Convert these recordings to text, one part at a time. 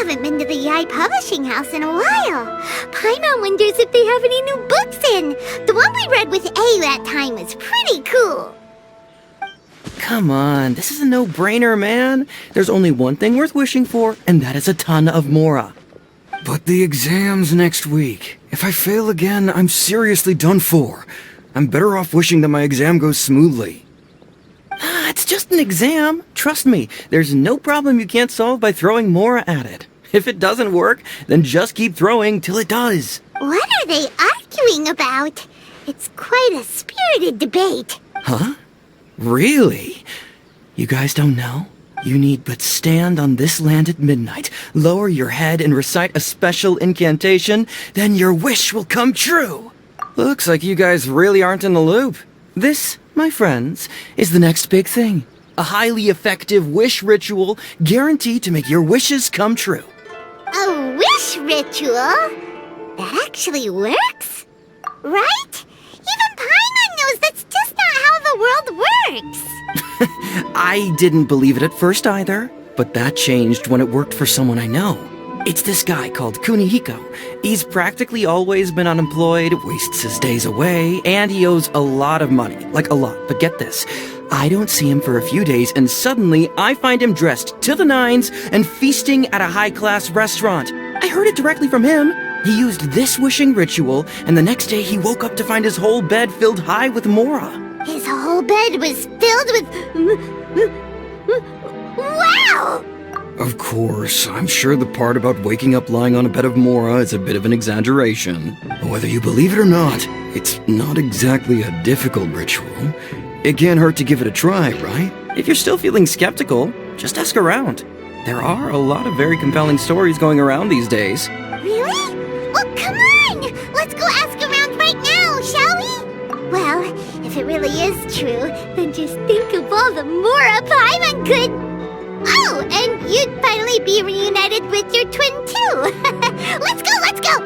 haven't been to the Yae Publishing House in a while. Paimon wonders if they have any new books in. The one we read with A that time was pretty cool. Come on, this is a no-brainer, man. There's only one thing worth wishing for, and that is a ton of Mora. But the exam's next week. If I fail again, I'm seriously done for. I'm better off wishing that my exam goes smoothly. It's just an exam. Trust me, there's no problem you can't solve by throwing Mora at it. If it doesn't work, then just keep throwing till it does. What are they arguing about? It's quite a spirited debate. Huh? Really? You guys don't know? You need but stand on this land at midnight, lower your head and recite a special incantation, then your wish will come true. Looks like you guys really aren't in the loop. This, my friends, is the next big thing. A highly effective wish ritual guaranteed to make your wishes come true. A wish ritual? That actually works? Right? Even Paimon knows that's just not how the world works. I didn't believe it at first either, but that changed when it worked for someone I know. It's this guy called Kunihiko. He's practically always been unemployed, wastes his days away, and he owes a lot of money. Like a lot, but get this. I don't see him for a few days, and suddenly I find him dressed to the nines and feasting at a high-class restaurant. I heard it directly from him. He used this wishing ritual, and the next day he woke up to find his whole bed filled high with Mora. His whole bed was filled with... Wow! Of course, I'm sure the part about waking up lying on a bed of Mora is a bit of an exaggeration. Whether you believe it or not, it's not exactly a difficult ritual. It can't hurt to give it a try, right? If you're still feeling skeptical, just ask around. There are a lot of very compelling stories going around these days. Really? Well, come on! Let's go ask around right now, shall we? Well, if it really is true, then just think of all the Mora Paimon could... Oh, and you'd finally be reunited with your twin, too! Let's go, let's go!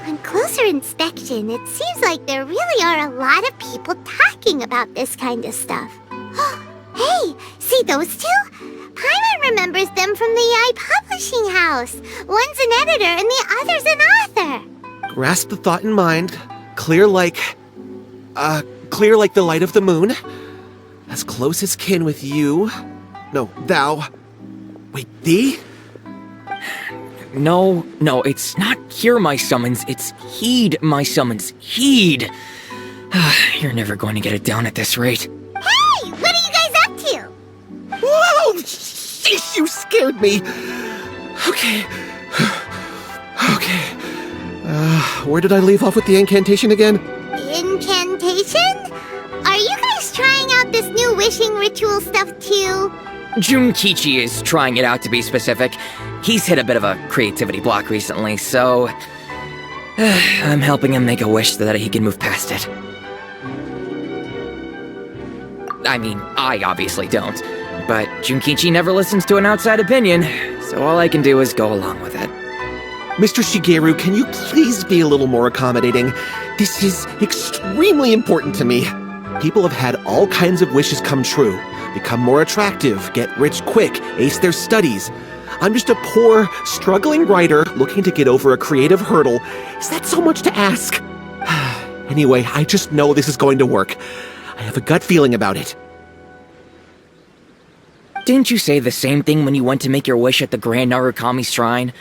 On closer inspection, it seems like there really are a lot of people talking about this kind of stuff. Hey, see those two? Paimon remembers them from the Yae Publishing House. One's an editor and the other's an author. Grasp the thought in mind. Clear like the light of the moon. As close as kin with you. No, thou. Wait, thee? No, it's not hear my summons, it's heed my summons. Heed! You're never going to get it down at this rate. Hey, what are you guys up to? Whoa! Sheesh, you scared me! Okay. Where did I leave off with the incantation again? Incantation? Are you guys trying out this new wishing ritual stuff too? Junkichi is trying it out, to be specific. He's hit a bit of a creativity block recently, so... I'm helping him make a wish so that he can move past it. I mean, I obviously don't, but Junkichi never listens to an outside opinion, so all I can do is go along with it. Mr. Shigeru, can you please be a little more accommodating? This is extremely important to me. People have had all kinds of wishes come true. Become more attractive, get rich quick, ace their studies. I'm just a poor, struggling writer looking to get over a creative hurdle. Is that so much to ask? Anyway, I just know this is going to work. I have a gut feeling about it. Didn't you say the same thing when you went to make your wish at the Grand Narukami Shrine?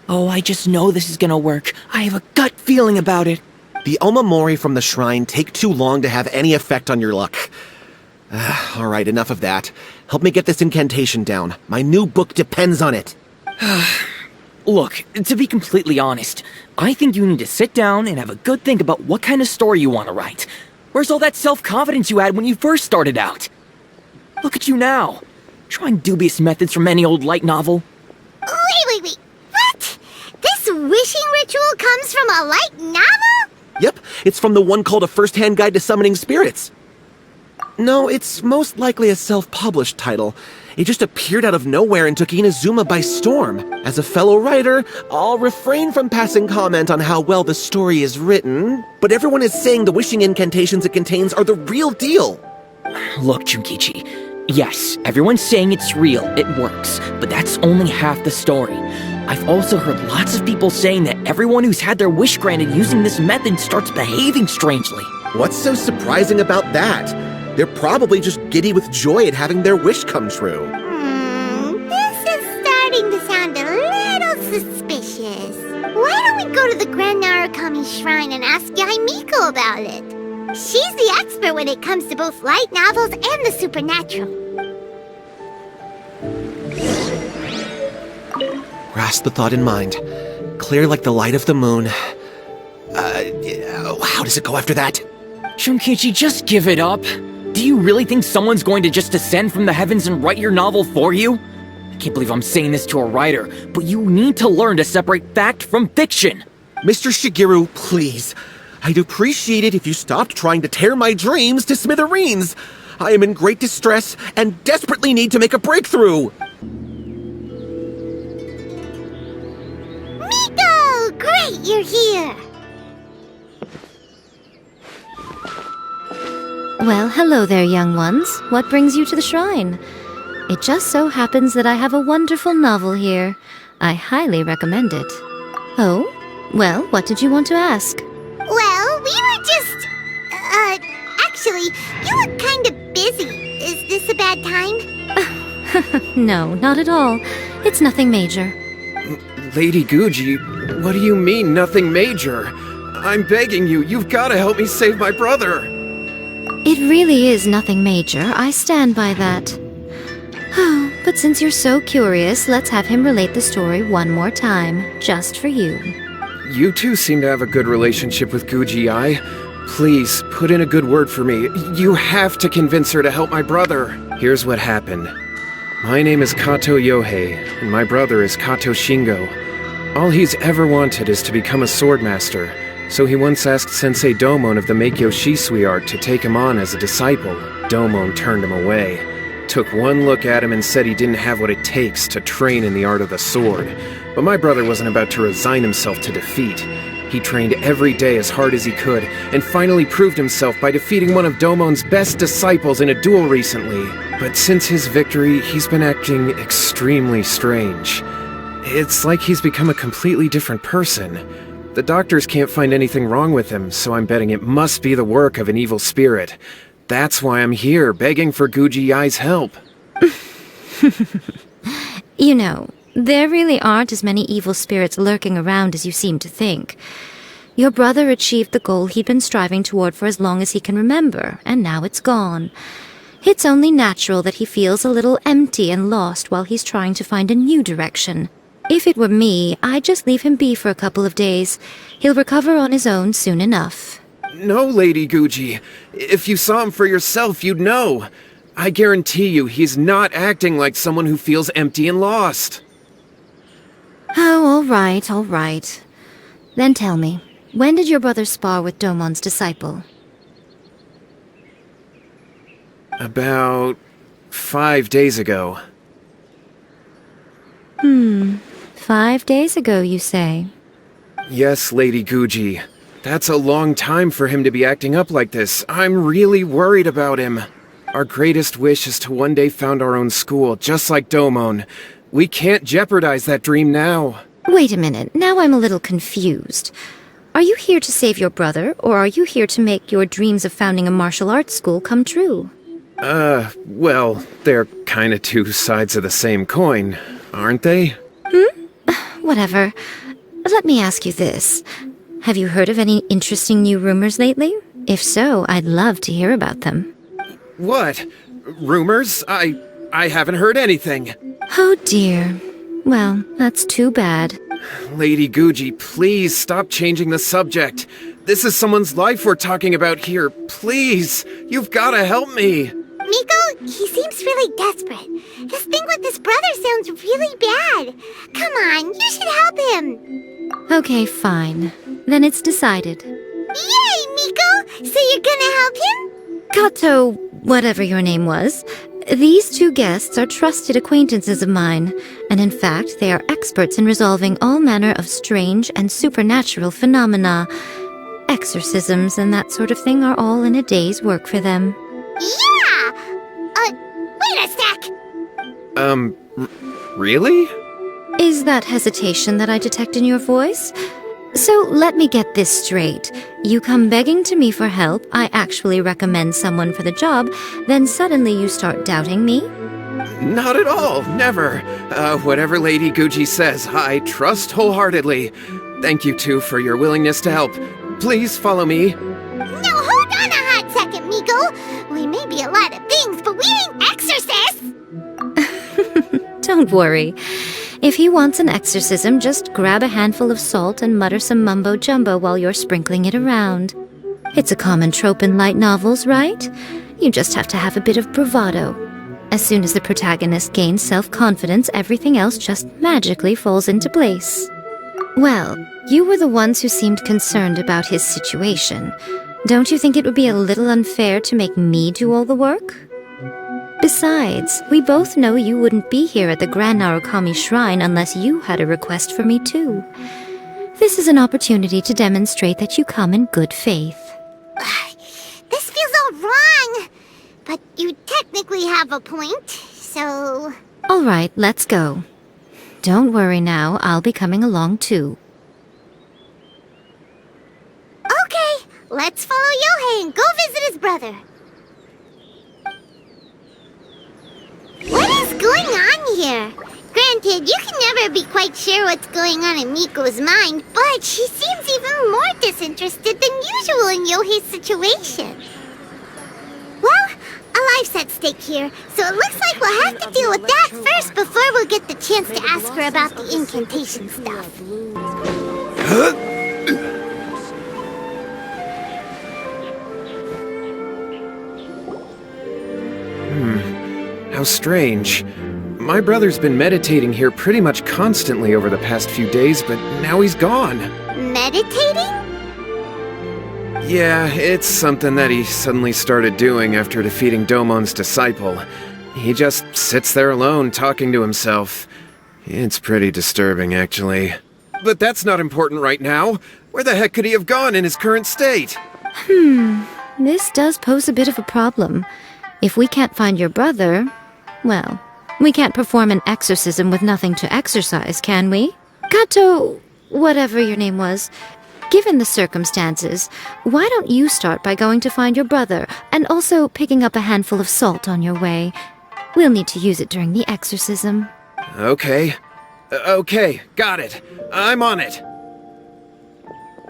Oh, I just know this is gonna work. I have a gut feeling about it. The Omamori from the shrine take too long to have any effect on your luck. Alright, enough of that. Help me get this incantation down. My new book depends on it. Look, to be completely honest, I think you need to sit down and have a good think about what kind of story you want to write. Where's all that self-confidence you had when you first started out? Look at you now, trying dubious methods from any old light novel. Wait. What? This wishing ritual comes from a light novel? Yep, it's from the one called A First-Hand Guide to Summoning Spirits. No, it's most likely a self-published title. It just appeared out of nowhere and took Inazuma by storm. As a fellow writer, I'll refrain from passing comment on how well the story is written, but everyone is saying the wishing incantations it contains are the real deal. Look, Junkichi. Yes, everyone's saying it's real, it works, but that's only half the story. I've also heard lots of people saying that everyone who's had their wish granted using this method starts behaving strangely. What's so surprising about that? They're probably just giddy with joy at having their wish come true. This is starting to sound a little suspicious. Why don't we go to the Grand Narukami Shrine and ask Yae Miko about it? She's the expert when it comes to both light novels and the supernatural. Grasp the thought in mind. Clear like the light of the moon. How does it go after that? Junkichi, just give it up. Do you really think someone's going to just descend from the heavens and write your novel for you? I can't believe I'm saying this to a writer, but you need to learn to separate fact from fiction. Mr. Shigeru, please. I'd appreciate it if you stopped trying to tear my dreams to smithereens. I am in great distress and desperately need to make a breakthrough. Miko! Great, you're here! Well, hello there, young ones. What brings you to the shrine? It just so happens that I have a wonderful novel here. I highly recommend it. Oh? Well, what did you want to ask? Well, we were just... actually, you look kind of busy. Is this a bad time? No, not at all. It's nothing major. Lady Guji, what do you mean, nothing major? I'm begging you, you've got to help me save my brother. It really is nothing major. I stand by that. Oh, but since you're so curious, let's have him relate the story one more time, just for you. You two seem to have a good relationship with Guji-ai. Please, put in a good word for me. You have to convince her to help my brother. Here's what happened. My name is Kato Yohei, and my brother is Kato Shingo. All he's ever wanted is to become a swordmaster, so he once asked Sensei Domon of the Meikyo Shisui art to take him on as a disciple. Domon turned him away, took one look at him and said he didn't have what it takes to train in the art of the sword. But my brother wasn't about to resign himself to defeat. He trained every day as hard as he could, and finally proved himself by defeating one of Domon's best disciples in a duel recently. But since his victory, he's been acting extremely strange. It's like he's become a completely different person. The doctors can't find anything wrong with him, so I'm betting it must be the work of an evil spirit. That's why I'm here, begging for Guji-ai's help. You know, there really aren't as many evil spirits lurking around as you seem to think. Your brother achieved the goal he'd been striving toward for as long as he can remember, and now it's gone. It's only natural that he feels a little empty and lost while he's trying to find a new direction. If it were me, I'd just leave him be for a couple of days. He'll recover on his own soon enough. No, Lady Guji. If you saw him for yourself, you'd know. I guarantee you, he's not acting like someone who feels empty and lost. Oh, all right. Then tell me, when did your brother spar with Domon's disciple? About 5 days ago. 5 days ago, you say? Yes, Lady Guji. That's a long time for him to be acting up like this. I'm really worried about him. Our greatest wish is to one day found our own school, just like Domon. We can't jeopardize that dream now. Wait a minute, now I'm a little confused. Are you here to save your brother, or are you here to make your dreams of founding a martial arts school come true? Well, they're kinda two sides of the same coin, aren't they? Whatever. Let me ask you this. Have you heard of any interesting new rumors lately? If so, I'd love to hear about them. What? Rumors? I haven't heard anything. Oh dear. Well, that's too bad. Lady Guji, please stop changing the subject. This is someone's life we're talking about here. Please, you've gotta help me. Miko, he seems really desperate. His thing with his brother sounds really bad. Come on, you should help him. Okay, fine. Then it's decided. Yay, Miko! So you're gonna help him? Kato, whatever your name was, these two guests are trusted acquaintances of mine, and in fact, they are experts in resolving all manner of strange and supernatural phenomena. Exorcisms and that sort of thing are all in a day's work for them. Yeah! Wait a sec! Really? Is that hesitation that I detect in your voice? So let me get this straight. You come begging to me for help, I actually recommend someone for the job, then suddenly you start doubting me? Not at all, never. Whatever Lady Guji says, I trust wholeheartedly. Thank you two for your willingness to help. Please follow me. Now hold on a hot second, Miko. We may be a lot of things, but we ain't exorcists! Don't worry. If he wants an exorcism, just grab a handful of salt and mutter some mumbo-jumbo while you're sprinkling it around. It's a common trope in light novels, right? You just have to have a bit of bravado. As soon as the protagonist gains self-confidence, everything else just magically falls into place. Well, you were the ones who seemed concerned about his situation. Don't you think it would be a little unfair to make me do all the work? Besides, we both know you wouldn't be here at the Grand Narukami Shrine unless you had a request for me too. This is an opportunity to demonstrate that you come in good faith. This feels all wrong! But you technically have a point, so... All right, let's go. Don't worry now, I'll be coming along too. Okay, let's follow Yohei and go visit his brother. What is going on here? Granted, you can never be quite sure what's going on in Miko's mind, but she seems even more disinterested than usual in Yohei's situation. Well, a life's at stake here, so it looks like we'll have to deal with that first before we'll get the chance to ask her about the incantation stuff. How strange. My brother's been meditating here pretty much constantly over the past few days, but now he's gone. Meditating? Yeah, it's something that he suddenly started doing after defeating Domon's disciple. He just sits there alone, talking to himself. It's pretty disturbing, actually. But that's not important right now. Where the heck could he have gone in his current state? This does pose a bit of a problem. If we can't find your brother, well, we can't perform an exorcism with nothing to exorcise, can we? Kato, whatever your name was, given the circumstances, why don't you start by going to find your brother, and also picking up a handful of salt on your way? We'll need to use it during the exorcism. Okay. Okay, got it. I'm on it.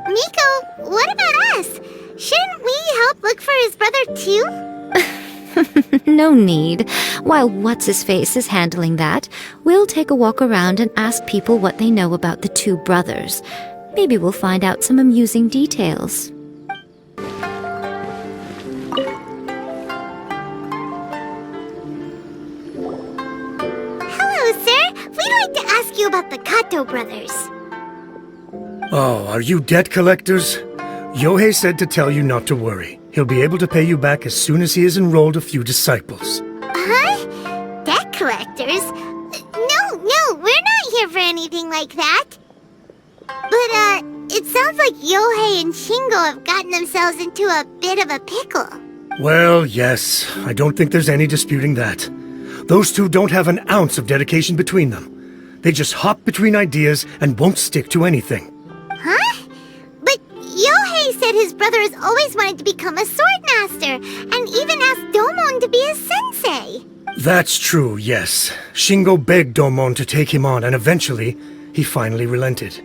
Miko, what about us? Shouldn't we help look for his brother too? No need. While What's-His-Face is handling that, we'll take a walk around and ask people what they know about the two brothers. Maybe we'll find out some amusing details. Hello, sir. We'd like to ask you about the Kato brothers. Oh, are you debt collectors? Yohei said to tell you not to worry. He'll be able to pay you back as soon as he has enrolled a few disciples. Huh? Debt collectors? No, we're not here for anything like that. But, it sounds like Yohei and Shingo have gotten themselves into a bit of a pickle. Well, yes, I don't think there's any disputing that. Those two don't have an ounce of dedication between them. They just hop between ideas and won't stick to anything. Huh? But Yohei said his brother has always wanted to become a sword master, and even asked Domon to be his sensei. That's true, yes. Shingo begged Domon to take him on, and eventually, he finally relented.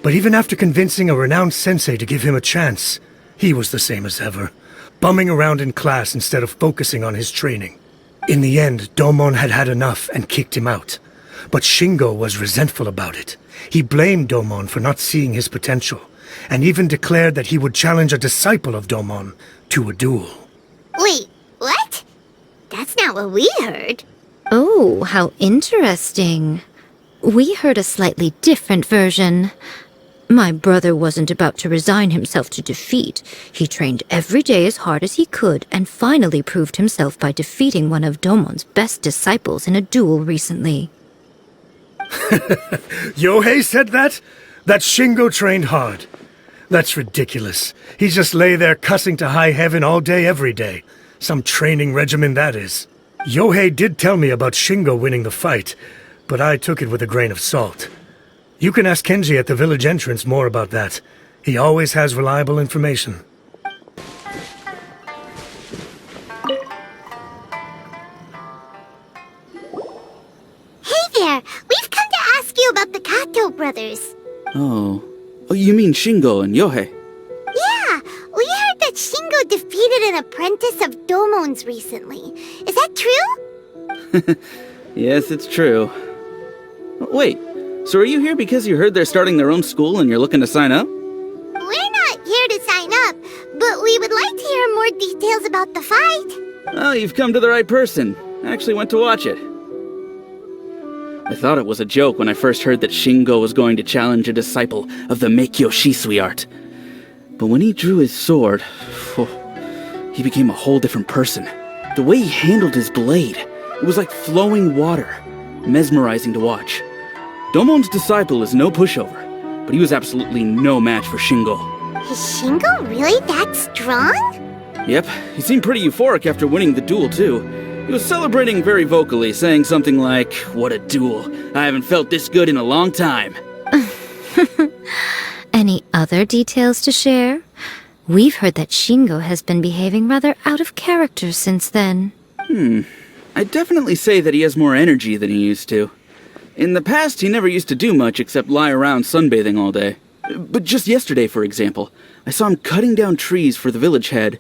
But even after convincing a renowned sensei to give him a chance, he was the same as ever, bumming around in class instead of focusing on his training. In the end, Domon had had enough and kicked him out. But Shingo was resentful about it. He blamed Domon for not seeing his potential, and even declared that he would challenge a disciple of Domon to a duel. Wait, what? That's not what we heard. Oh, how interesting. We heard a slightly different version. My brother wasn't about to resign himself to defeat. He trained every day as hard as he could and finally proved himself by defeating one of Domon's best disciples in a duel recently. Yohei said that? That Shingo trained hard. That's ridiculous. He just lay there cussing to high heaven all day, every day. Some training regimen, that is. Yohei did tell me about Shingo winning the fight, but I took it with a grain of salt. You can ask Kenji at the village entrance more about that. He always has reliable information. Hey there! We've come to ask you about the Kato brothers. Oh, you mean Shingo and Yohei? Yeah, we heard that Shingo defeated an apprentice of Domon's recently. Is that true? Yes, it's true. Wait, so are you here because you heard they're starting their own school and you're looking to sign up? We're not here to sign up, but we would like to hear more details about the fight. Well, you've come to the right person. I actually went to watch it. I thought it was a joke when I first heard that Shingo was going to challenge a disciple of the Meikyo Shisui art. But when he drew his sword, he became a whole different person. The way he handled his blade, it was like flowing water, mesmerizing to watch. Domon's disciple is no pushover, but he was absolutely no match for Shingo. Is Shingo really that strong? Yep, he seemed pretty euphoric after winning the duel, too. He was celebrating very vocally, saying something like, "What a duel. I haven't felt this good in a long time." Any other details to share? We've heard that Shingo has been behaving rather out of character since then. I'd definitely say that he has more energy than he used to. In the past, he never used to do much except lie around sunbathing all day. But just yesterday, for example, I saw him cutting down trees for the village head.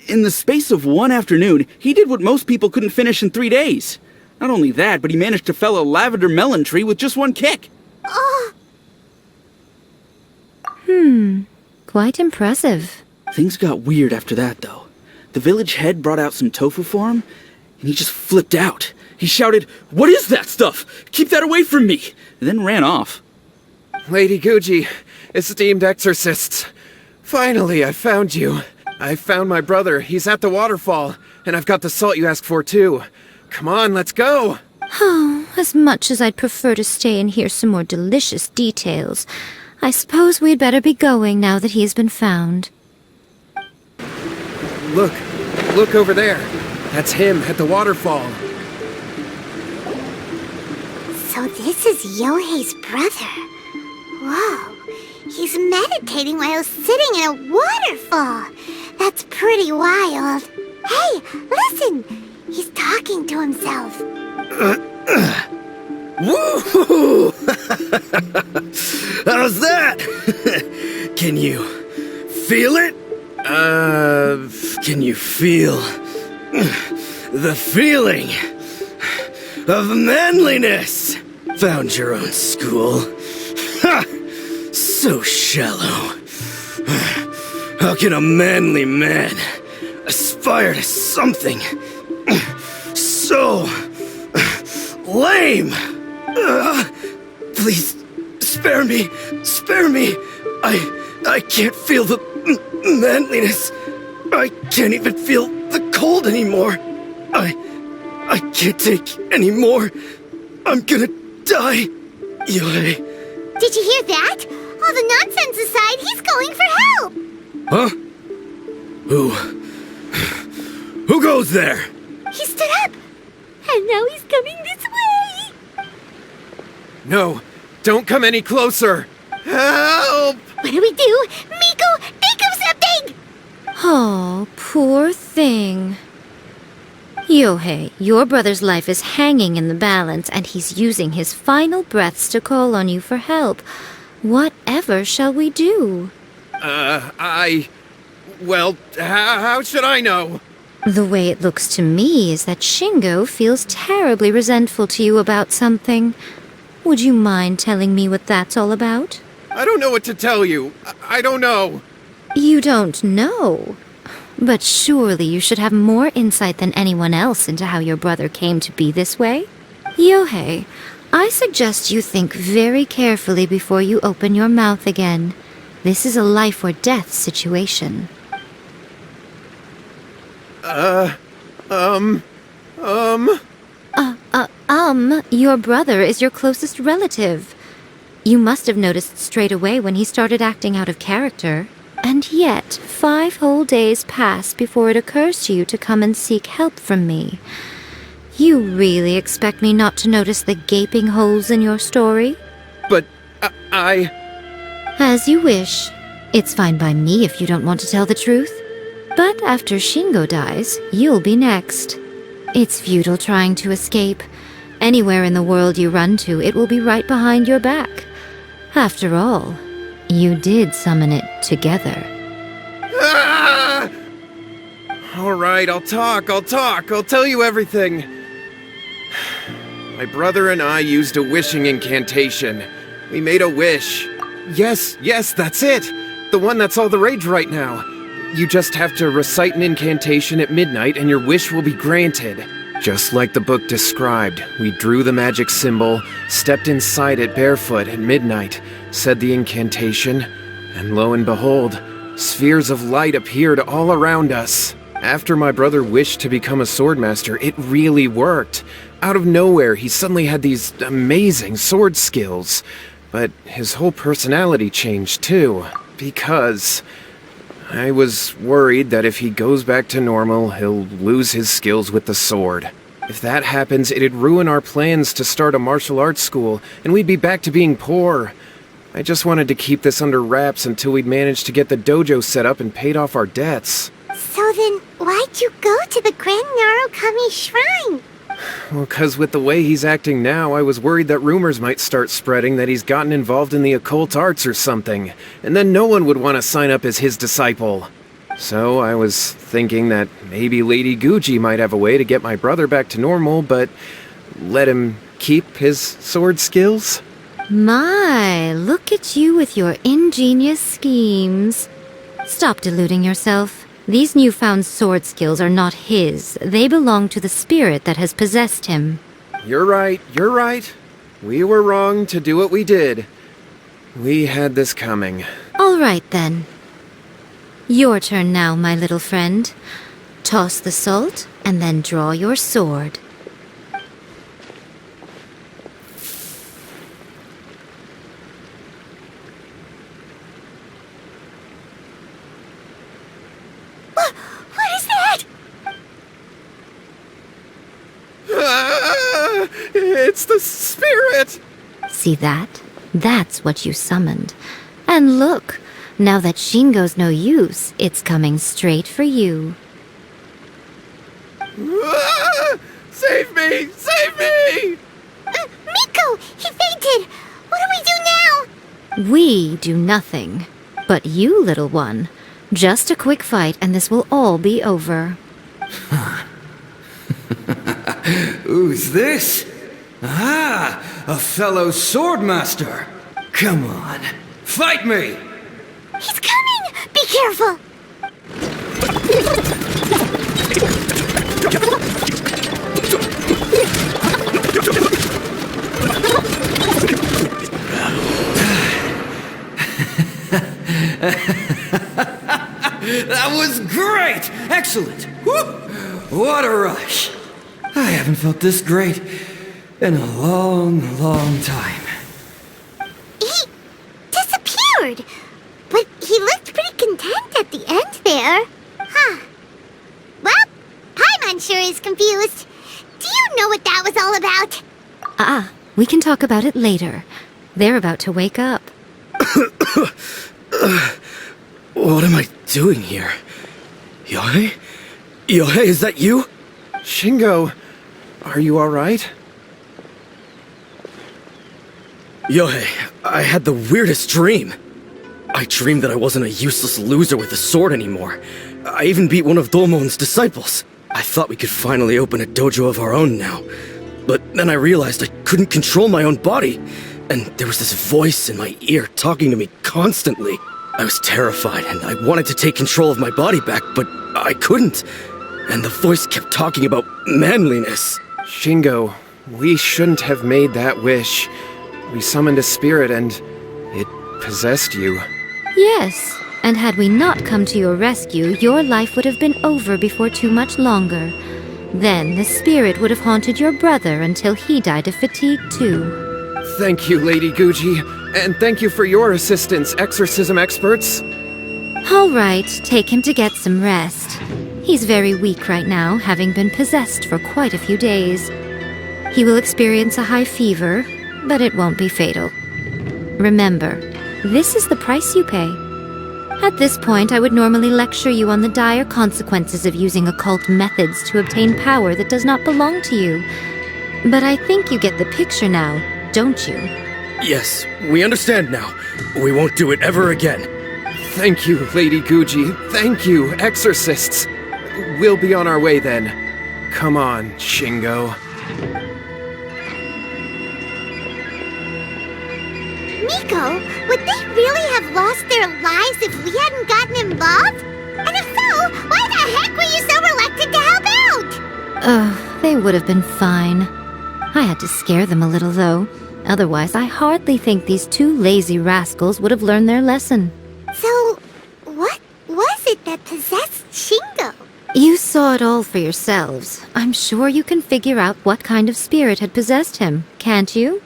In the space of one afternoon, he did what most people couldn't finish in 3 days. Not only that, but he managed to fell a lavender melon tree with just one kick. Quite impressive. Things got weird after that, though. The village head brought out some tofu for him, and he just flipped out. He shouted, "What is that stuff? Keep that away from me!" and then ran off. Lady Guji, esteemed exorcists. Finally, I found you. I found my brother. He's at the waterfall. And I've got the salt you asked for, too. Come on, let's go. Oh, as much as I'd prefer to stay and hear some more delicious details, I suppose we'd better be going now that he's been found. Look over there. That's him at the waterfall. So this is Yohei's brother. Whoa, he's meditating while sitting in a waterfall. That's pretty wild. Hey, listen! He's talking to himself. Woo! How's that? Can you feel it? Can you feel the feeling of manliness? Found your own school. Ha! So shallow. How can a manly man aspire to something so lame? Please, spare me. Spare me. I can't feel the manliness. I can't even feel the cold anymore. I can't take any more. I'm gonna die. Yohei. Did you hear that? All the nonsense aside, he's calling for help! Huh? Who goes there? He stood up! And now he's coming this way! No, don't come any closer. Help! What do we do? Miko, think of something! Oh, poor thing. Yohei, your brother's life is hanging in the balance, and he's using his final breaths to call on you for help. Whatever shall we do? Well, how should I know? The way it looks to me is that Shingo feels terribly resentful to you about something. Would you mind telling me what that's all about? I don't know what to tell you. I don't know. You don't know? But surely you should have more insight than anyone else into how your brother came to be this way? Yohei, I suggest you think very carefully before you open your mouth again. This is a life or death situation. Your brother is your closest relative. You must have noticed straight away when he started acting out of character. And yet, 5 whole days pass before it occurs to you to come and seek help from me. You really expect me not to notice the gaping holes in your story? But As you wish. It's fine by me if you don't want to tell the truth. But after Shingo dies, you'll be next. It's futile trying to escape. Anywhere in the world you run to, it will be right behind your back. After all, you did summon it together. All right, I'll talk. I'll tell you everything. My brother and I used a wishing incantation. We made a wish. Yes, that's it. The one that's all the rage right now. You just have to recite an incantation at midnight and your wish will be granted. Just like the book described, we drew the magic symbol, stepped inside it barefoot at midnight, said the incantation, and lo and behold, spheres of light appeared all around us. After my brother wished to become a swordmaster, it really worked. Out of nowhere, he suddenly had these amazing sword skills. But his whole personality changed too, because I was worried that if he goes back to normal, he'll lose his skills with the sword. If that happens, it'd ruin our plans to start a martial arts school, and we'd be back to being poor. I just wanted to keep this under wraps until we'd managed to get the dojo set up and paid off our debts. So then, why'd you go to the Grand Narukami Shrine? Well, 'cause with the way he's acting now, I was worried that rumors might start spreading that he's gotten involved in the occult arts or something, and then no one would want to sign up as his disciple. So I was thinking that maybe Lady Guji might have a way to get my brother back to normal, but let him keep his sword skills? My, look at you with your ingenious schemes. Stop deluding yourself. These newfound sword skills are not his. They belong to the spirit that has possessed him. You're right. We were wrong to do what we did. We had this coming. All right, then. Your turn now, my little friend. Toss the salt, and then draw your sword. What is that? It's the spirit! See that? That's what you summoned. And look, now that Shingo's no use, it's coming straight for you. Save me! Miko! He fainted! What do we do now? We do nothing. But you, little one, just a quick fight and this will all be over. Who's this? Ah, a fellow swordmaster. Come on, fight me! He's coming! Be careful! That was great! Excellent! Woo! What a rush! I haven't felt this great in a long time. He disappeared! But he looked pretty content at the end there. Huh. Well, Paimon sure is confused. Do you know what that was all about? We can talk about it later. They're about to wake up. What am I doing here? Yae? Yae, is that you? Shingo, are you alright? Yae, I had the weirdest dream. I dreamed that I wasn't a useless loser with a sword anymore. I even beat one of Domon's disciples. I thought we could finally open a dojo of our own now. But then I realized I couldn't control my own body. And there was this voice in my ear talking to me constantly. I was terrified and I wanted to take control of my body back, but I couldn't. And the voice kept talking about manliness. Shingo, We shouldn't have made that wish. We summoned a spirit and it possessed you. Yes, and had we not come to your rescue, your life would have been over before too much longer. Then the spirit would have haunted your brother until he died of fatigue too. Thank you, Lady Guji, and thank you for your assistance, exorcism experts. All right, take him to get some rest. He's very weak right now, having been possessed for quite a few days. He will experience a high fever, but it won't be fatal. Remember, this is the price you pay. At this point, I would normally lecture you on the dire consequences of using occult methods to obtain power that does not belong to you. But I think you get the picture now, don't you? Yes, we understand now. We won't do it ever again. Thank you, Lady Guji. Thank you, exorcists. We'll be on our way then. Come on, Shingo. Miko, would they really have lost their lives if we hadn't gotten involved? And if so, why the heck were you so reluctant to help out? They would have been fine. I had to scare them a little, though. Otherwise, I hardly think these two lazy rascals would have learned their lesson. So, what was it that possessed Shingo? You saw it all for yourselves. I'm sure you can figure out what kind of spirit had possessed him, can't you?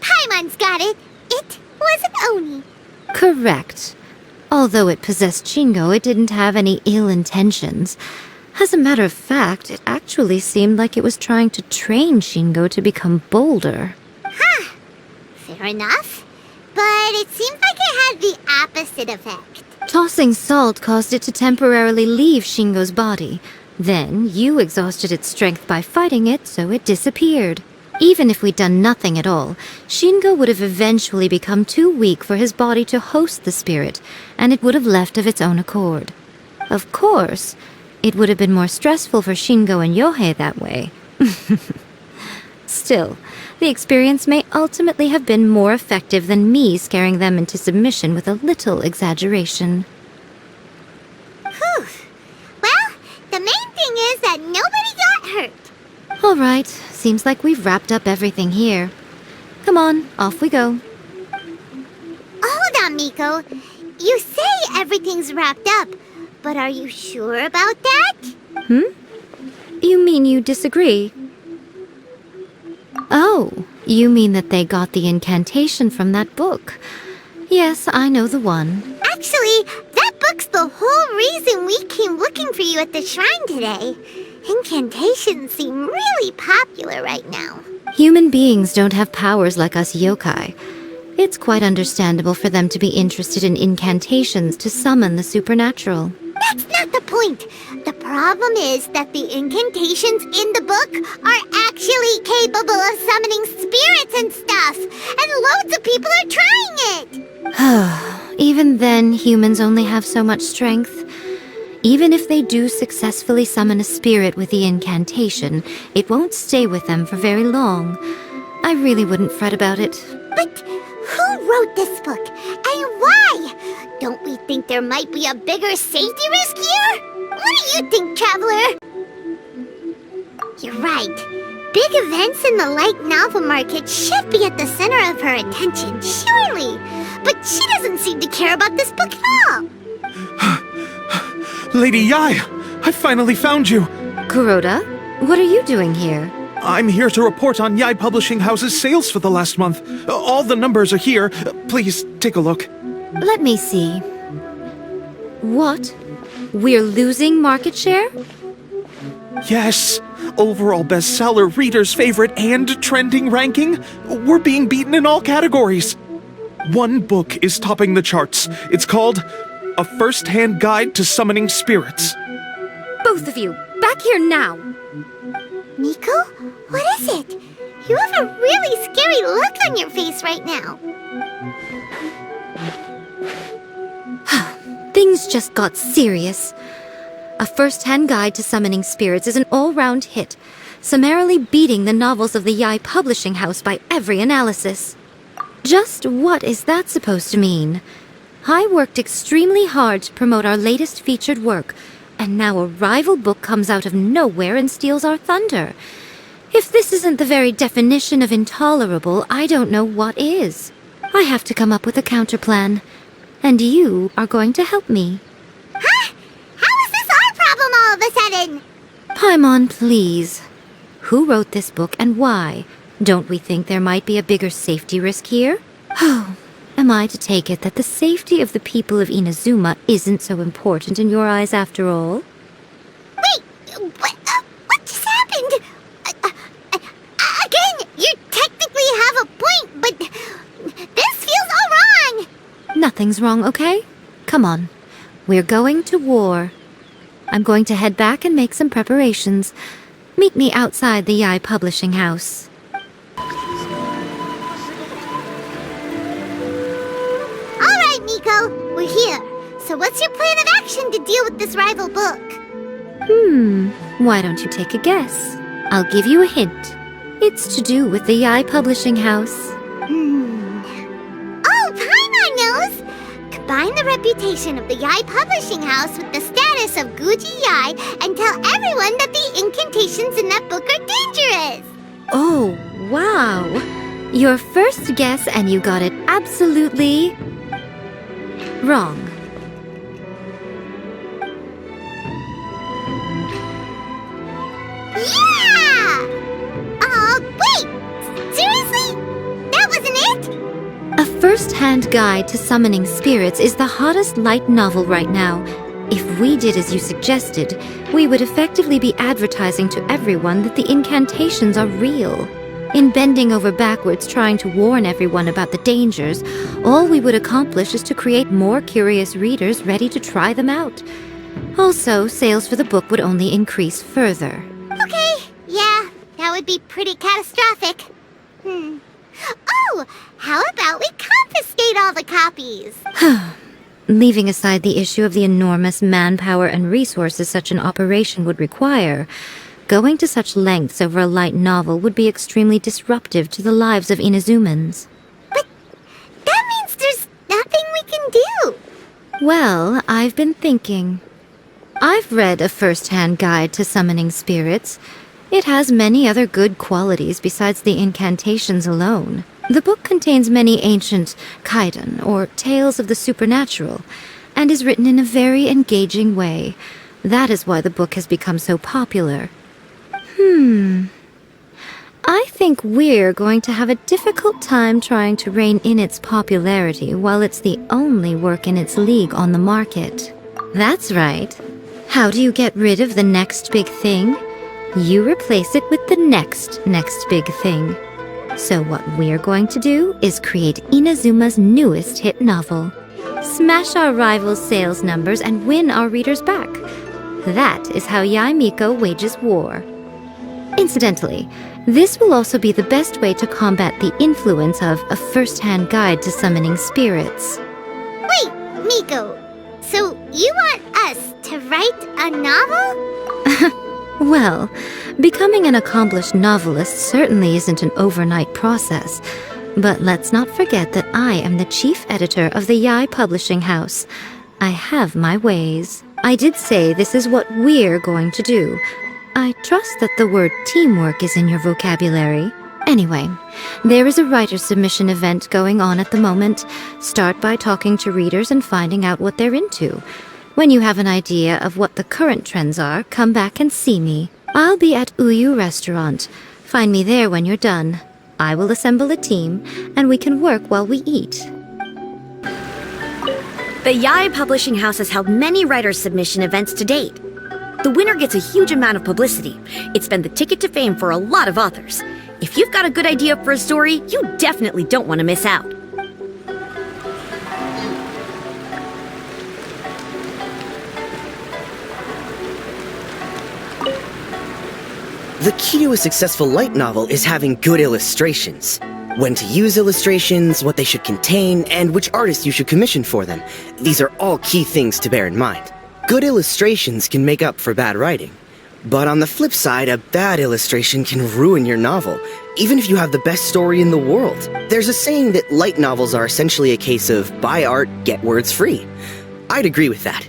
Paimon's got it. It was an Oni. Correct. Although it possessed Shingo, it didn't have any ill intentions. As a matter of fact, it actually seemed like it was trying to train Shingo to become bolder. Fair enough. But it seems like it had the opposite effect. Tossing salt caused it to temporarily leave Shingo's body. Then, you exhausted its strength by fighting it, so it disappeared. Even if we'd done nothing at all, Shingo would have eventually become too weak for his body to host the spirit, and it would have left of its own accord. Of course, it would have been more stressful for Shingo and Yohei that way. Still, the experience may ultimately have been more effective than me scaring them into submission with a little exaggeration. Whew. Well, the main thing is that nobody got hurt. All right, seems like we've wrapped up everything here. Come on, off we go. Hold on, Miko. You say everything's wrapped up, but are you sure about that? You mean you disagree? Oh, you mean that they got the incantation from that book. Yes, I know the one. Actually, that book's the whole reason we came looking for you at the shrine today. Incantations seem really popular right now. Human beings don't have powers like us yokai. It's quite understandable for them to be interested in incantations to summon the supernatural. That's not the point. The problem is that the incantations in the book are actually capable of summoning spirits and stuff. And loads of people are trying it. Even then, humans only have so much strength. Even if they do successfully summon a spirit with the incantation, it won't stay with them for very long. I really wouldn't fret about it. But who wrote this book? And why? Don't we think there might be a bigger safety risk here? What do you think, Traveler? You're right. Big events in the light novel market should be at the center of her attention, surely. But she doesn't seem to care about this book at all. Lady Yae, I finally found you. Kuroda, what are you doing here? I'm here to report on Yae Publishing House's sales for the last month. All the numbers are here. Please take a look. Let me see. What? We're losing market share? Yes. Overall bestseller, reader's favorite, and trending ranking. We're being beaten in all categories. One book is topping the charts. It's called A First-Hand Guide to Summoning Spirits. Both of you, back here now! Miko, what is it? You have a really scary look on your face right now. Things just got serious. A First-Hand Guide to Summoning Spirits is an all-round hit, summarily beating the novels of the Yae Publishing House by every analysis. Just what is that supposed to mean? I worked extremely hard to promote our latest featured work, and now a rival book comes out of nowhere and steals our thunder. If this isn't the very definition of intolerable, I don't know what is. I have to come up with a counterplan, and you are going to help me. Huh? How is this our problem all of a sudden? Paimon, please. Who wrote this book and why? Don't we think there might be a bigger safety risk here? Oh, am I to take it that the safety of the people of Inazuma isn't so important in your eyes after all? Wait, what just happened? Again, you technically have a point, but this feels all wrong. Nothing's wrong, okay? Come on. We're going to war. I'm going to head back and make some preparations. Meet me outside the Yae Publishing House. All right, Miko, we're here. So what's your plan of action to deal with this rival book? Why don't you take a guess? I'll give you a hint. It's to do with the Yae Publishing House. Oh, Paimon knows! Combine the reputation of the Yae Publishing House with the status of Guji Yae and tell everyone that the incantations in that book are dangerous! Oh, wow. Your first guess and you got it absolutely wrong. Yeah! Wait! Seriously? That wasn't it? A first-hand guide to summoning spirits is the hottest light novel right now. If we did as you suggested, we would effectively be advertising to everyone that the incantations are real. In bending over backwards trying to warn everyone about the dangers, all we would accomplish is to create more curious readers ready to try them out. Also, sales for the book would only increase further. Okay, yeah, that would be pretty catastrophic. Oh, how about we confiscate all the copies? Leaving aside the issue of the enormous manpower and resources such an operation would require, going to such lengths over a light novel would be extremely disruptive to the lives of Inazumans. But that means there's nothing we can do. Well, I've been thinking. I've read a first-hand guide to summoning spirits. It has many other good qualities besides the incantations alone. The book contains many ancient kaidan, or tales of the supernatural, and is written in a very engaging way. That is why the book has become so popular. I think we're going to have a difficult time trying to rein in its popularity while it's the only work in its league on the market. That's right. How do you get rid of the next big thing? You replace it with the next big thing. So what we're going to do is create Inazuma's newest hit novel. Smash our rivals' sales numbers and win our readers back. That is how Yae Miko wages war. Incidentally, this will also be the best way to combat the influence of a first-hand guide to summoning spirits. Wait, Miko, so you want us to write a novel? Well, becoming an accomplished novelist certainly isn't an overnight process. But let's not forget that I am the chief editor of the Yae Publishing House. I have my ways. I did say this is what we're going to do. I trust that the word teamwork is in your vocabulary. Anyway, there is a writer submission event going on at the moment. Start by talking to readers and finding out what they're into. When you have an idea of what the current trends are, come back and see me. I'll be at Uyu Restaurant. Find me there when you're done. I will assemble a team, and we can work while we eat. The Yae Publishing House has held many writer submission events to date. The winner gets a huge amount of publicity. It's been the ticket to fame for a lot of authors. If you've got a good idea for a story, you definitely don't want to miss out. The key to a successful light novel is having good illustrations. When to use illustrations, what they should contain, and which artist you should commission for them. These are all key things to bear in mind. Good illustrations can make up for bad writing. But on the flip side, a bad illustration can ruin your novel, even if you have the best story in the world. There's a saying that light novels are essentially a case of buy art, get words free. I'd agree with that.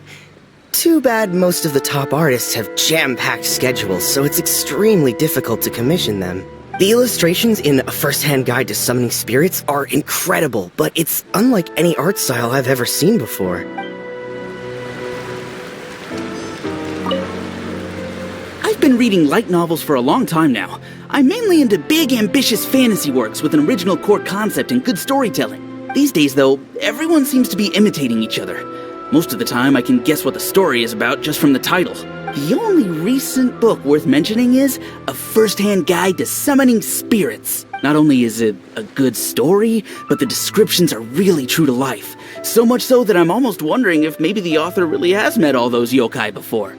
Too bad most of the top artists have jam-packed schedules, so it's extremely difficult to commission them. The illustrations in A First-Hand Guide to Summoning Spirits are incredible, but it's unlike any art style I've ever seen before. I've been reading light novels for a long time now. I'm mainly into big, ambitious fantasy works with an original core concept and good storytelling. These days, though, everyone seems to be imitating each other. Most of the time, I can guess what the story is about just from the title. The only recent book worth mentioning is A First-Hand Guide to Summoning Spirits. Not only is it a good story, but the descriptions are really true to life. So much so that I'm almost wondering if maybe the author really has met all those yokai before.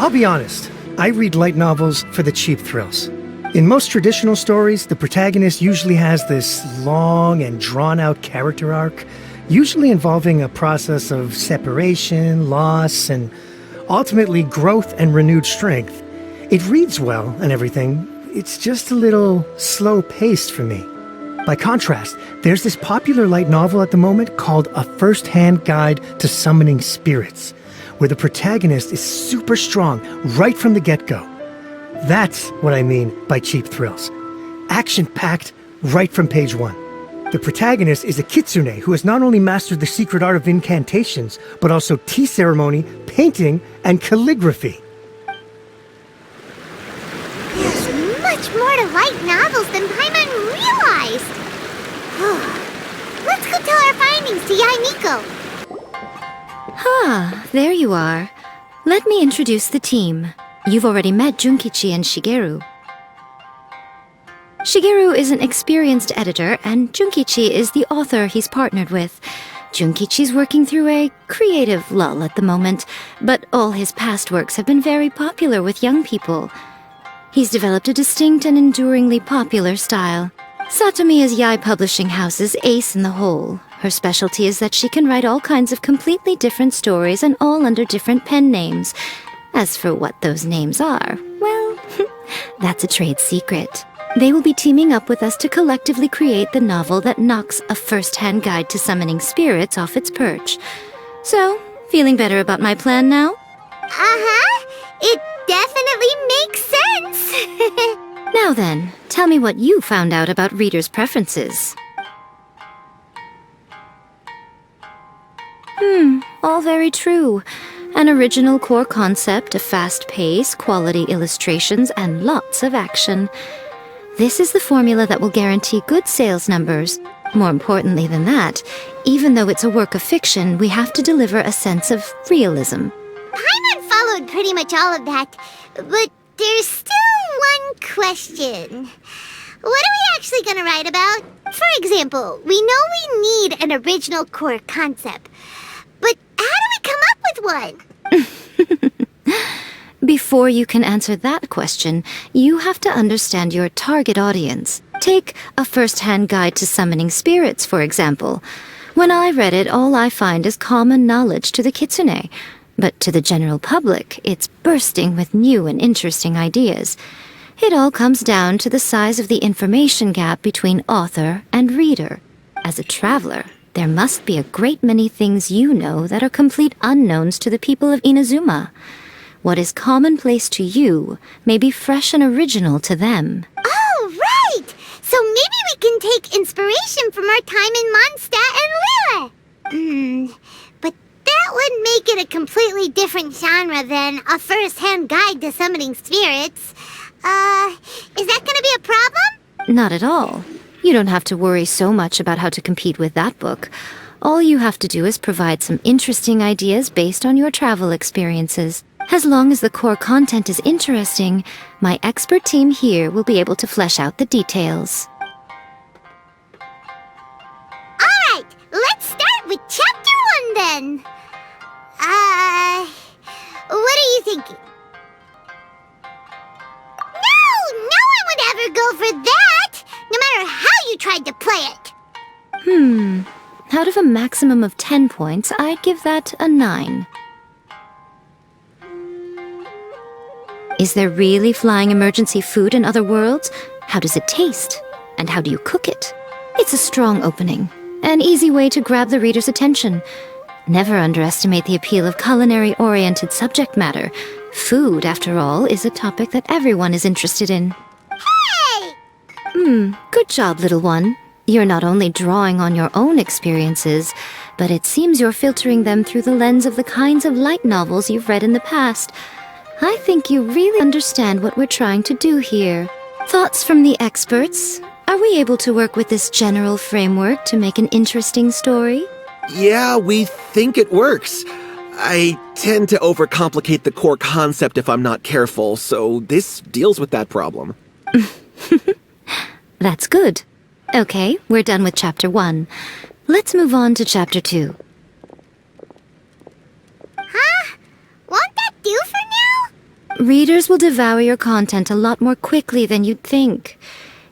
I'll be honest, I read light novels for the cheap thrills. In most traditional stories, the protagonist usually has this long and drawn-out character arc, usually involving a process of separation, loss, and ultimately growth and renewed strength. It reads well and everything, it's just a little slow-paced for me. By contrast, there's this popular light novel at the moment called A First-Hand Guide to Summoning Spirits, where the protagonist is super strong right from the get-go. That's what I mean by cheap thrills. Action-packed right from page 1. The protagonist is a kitsune who has not only mastered the secret art of incantations, but also tea ceremony, painting, and calligraphy. There's much more to light novels than Paimon realized. Let's go tell our findings to Yae Miko. Ah, there you are. Let me introduce the team. You've already met Junkichi and Shigeru. Shigeru is an experienced editor, and Junkichi is the author he's partnered with. Junkichi's working through a creative lull at the moment, but all his past works have been very popular with young people. He's developed a distinct and enduringly popular style. Satomi is Yae Publishing House's ace in the hole. Her specialty is that she can write all kinds of completely different stories and all under different pen names. As for what those names are, well, that's a trade secret. They will be teaming up with us to collectively create the novel that knocks A First-Hand Guide to Summoning Spirits off its perch. So, feeling better about my plan now? Uh-huh. It definitely makes sense. Now then, tell me what you found out about readers' preferences. All very true. An original core concept, a fast pace, quality illustrations, and lots of action. This is the formula that will guarantee good sales numbers. More importantly than that, even though it's a work of fiction, we have to deliver a sense of realism. Paimon followed pretty much all of that, but there's still one question. What are we actually going to write about? For example, we know we need an original core concept, but how do we come up with one? Before you can answer that question, you have to understand your target audience. Take A First-Hand Guide to Summoning Spirits, for example. When I read it, all I find is common knowledge to the kitsune. But to the general public, it's bursting with new and interesting ideas. It all comes down to the size of the information gap between author and reader. As a traveler, there must be a great many things you know that are complete unknowns to the people of Inazuma. What is commonplace to you may be fresh and original to them. Oh, right! So maybe we can take inspiration from our time in Mondstadt and Lille. But that would make it a completely different genre than A First-Hand Guide to Summoning Spirits. Is that gonna be a problem? Not at all. You don't have to worry so much about how to compete with that book. All you have to do is provide some interesting ideas based on your travel experiences. As long as the core content is interesting, my expert team here will be able to flesh out the details. Alright, let's start with Chapter 1 then. What are you thinking? No one would ever go for that, no matter how you tried to play it. Out of a maximum of 10 points, I'd give that a 9. Is there really flying emergency food in other worlds? How does it taste? And how do you cook it? It's a strong opening, an easy way to grab the reader's attention. Never underestimate the appeal of culinary-oriented subject matter. Food, after all, is a topic that everyone is interested in. Hey! Good job, little one. You're not only drawing on your own experiences, but it seems you're filtering them through the lens of the kinds of light novels you've read in the past. I think you really understand what we're trying to do here. Thoughts from the experts? Are we able to work with this general framework to make an interesting story? Yeah, we think it works. I tend to overcomplicate the core concept if I'm not careful, so this deals with that problem. That's good. Okay, we're done with Chapter 1. Let's move on to Chapter 2. Huh? Won't that do for now? Readers will devour your content a lot more quickly than you'd think.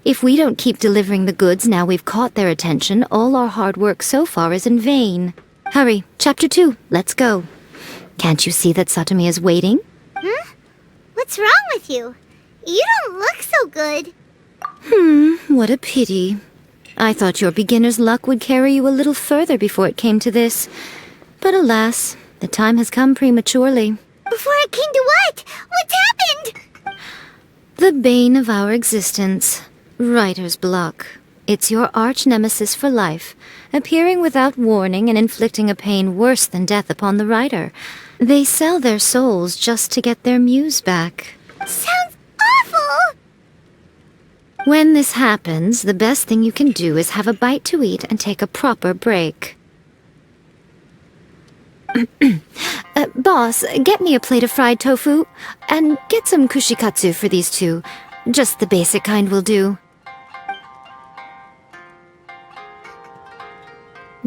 If we don't keep delivering the goods now we've caught their attention, all our hard work so far is in vain. Hurry, Chapter 2, let's go. Can't you see that Satomi is waiting? Huh? What's wrong with you? You don't look so good. What a pity. I thought your beginner's luck would carry you a little further before it came to this. But alas, the time has come prematurely. Before it came to what? What's happened? The bane of our existence. Writer's block. It's your arch-nemesis for life, appearing without warning and inflicting a pain worse than death upon the writer. They sell their souls just to get their muse back. Sounds awful! When this happens, the best thing you can do is have a bite to eat and take a proper break. Boss, get me a plate of fried tofu, and get some kushikatsu for these two. Just the basic kind will do.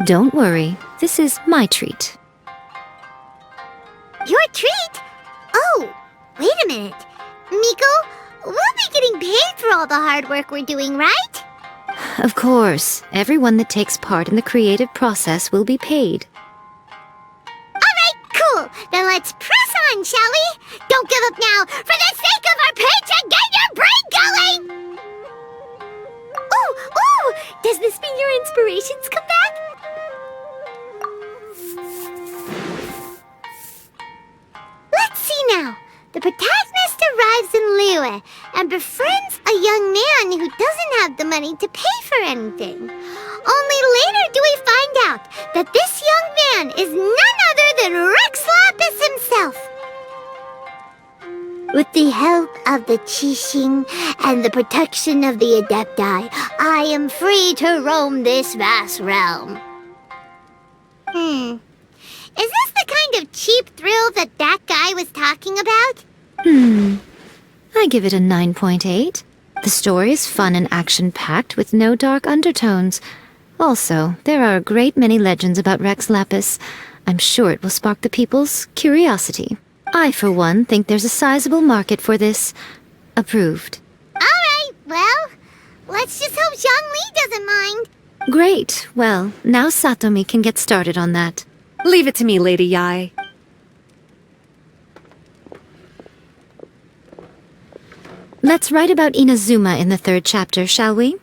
Don't worry, this is my treat. Your treat? Oh, wait a minute. Miko, we'll be getting paid for all the hard work we're doing, right? Of course, everyone that takes part in the creative process will be paid. Alright, cool. Then let's press on, shall we? Don't give up now. For the sake of our paycheck, get your brain going! Ooh! Does this mean your inspirations come back? Let's see now. The protagonist arrives in Liyue and befriends a young man who doesn't have the money to pay for anything. Only later do we find out that this young man is none other than Rex Lapis himself. With the help of the Qixing and the protection of the Adepti, I am free to roam this vast realm. Is this the kind of cheap thrill that guy was talking about? I give it a 9.8. The story is fun and action-packed with no dark undertones. Also, there are a great many legends about Rex Lapis. I'm sure it will spark the people's curiosity. I, for one, think there's a sizable market for this. Approved. Alright, well, let's just hope Zhongli doesn't mind. Great. Well, now Satomi can get started on that. Leave it to me, Lady Yae. Let's write about Inazuma in the 3rd chapter, shall we?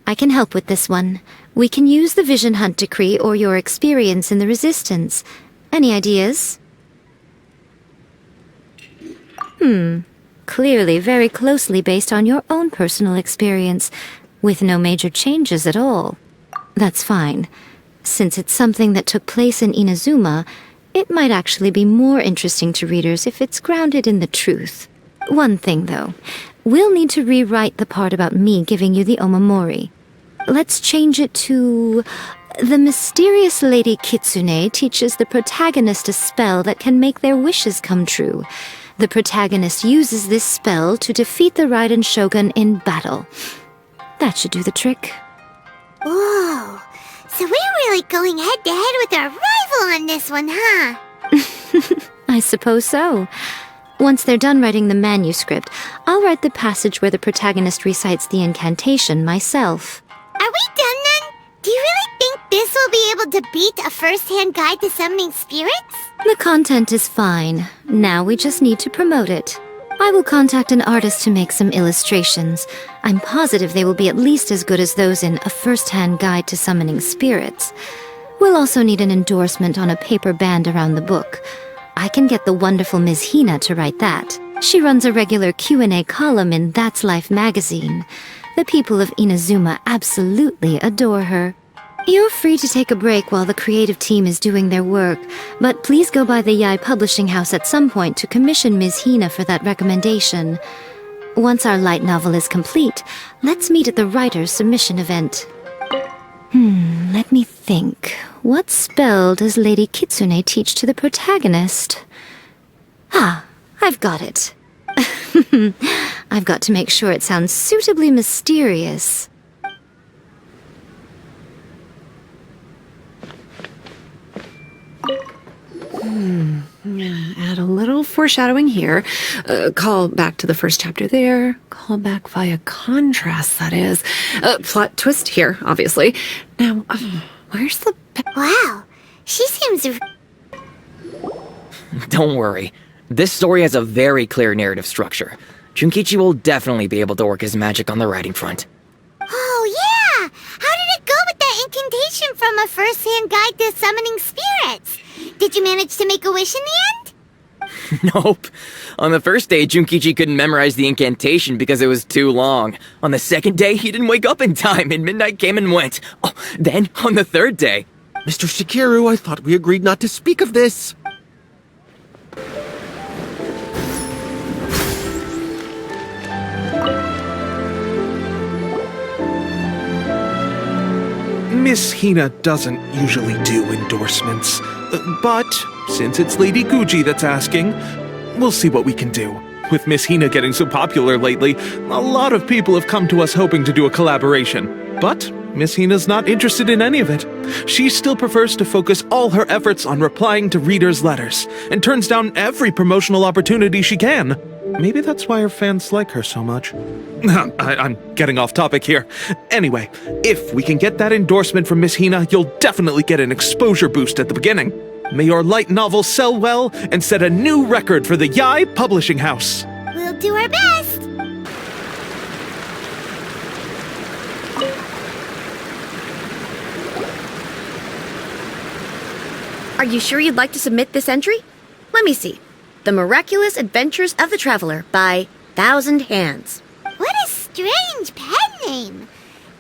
I can help with this one. We can use the Vision Hunt decree or your experience in the Resistance. Any ideas? Clearly very closely based on your own personal experience, with no major changes at all. That's fine. Since it's something that took place in Inazuma, it might actually be more interesting to readers if it's grounded in the truth. One thing, though. We'll need to rewrite the part about me giving you the omamori. Let's change it to... The mysterious Lady Kitsune teaches the protagonist a spell that can make their wishes come true. The protagonist uses this spell to defeat the Raiden Shogun in battle. That should do the trick. Whoa, so we're really going head-to-head with our rival on this one, huh? I suppose so. Once they're done writing the manuscript, I'll write the passage where the protagonist recites the incantation myself. Are we done then? Do you really think this will be able to beat a first-hand guide to summoning spirits? The content is fine. Now we just need to promote it. I will contact an artist to make some illustrations. I'm positive they will be at least as good as those in A First-Hand Guide to Summoning Spirits. We'll also need an endorsement on a paper band around the book. I can get the wonderful Ms. Hina to write that. She runs a regular Q&A column in That's Life magazine. The people of Inazuma absolutely adore her. You're free to take a break while the creative team is doing their work, but please go by the Yae publishing house at some point to commission Ms. Hina for that recommendation. Once our light novel is complete, let's meet at the writer's submission event. Let me think. What spell does Lady Kitsune teach to the protagonist? I've got it. I've got to make sure it sounds suitably mysterious. Add a little foreshadowing here. Call back to the first chapter there. Call back via contrast, that is. Plot twist here, obviously. Now, where's the... Wow, she seems... Don't worry. This story has a very clear narrative structure. Junkichi will definitely be able to work his magic on the writing front. Oh, yeah! How did it go with that incantation from A First-Hand Guide to Summoning Spirits? Did you manage to make a wish in the end? Nope. On the first day, Junkichi couldn't memorize the incantation because it was too long. On the second day, he didn't wake up in time and midnight came and went. Oh, then, on the third day... Mr. Shigeru, I thought we agreed not to speak of this. Miss Hina doesn't usually do endorsements, but since it's Lady Guji that's asking, we'll see what we can do. With Miss Hina getting so popular lately, a lot of people have come to us hoping to do a collaboration. But Miss Hina's not interested in any of it. She still prefers to focus all her efforts on replying to readers' letters, and turns down every promotional opportunity she can. Maybe that's why her fans like her so much. I'm getting off topic here. Anyway, if we can get that endorsement from Miss Hina, you'll definitely get an exposure boost at the beginning. May your light novel sell well and set a new record for the Yae publishing house. We'll do our best. Are you sure you'd like to submit this entry? Let me see. The Miraculous Adventures of the Traveler by Thousand Hands. What a strange pen name.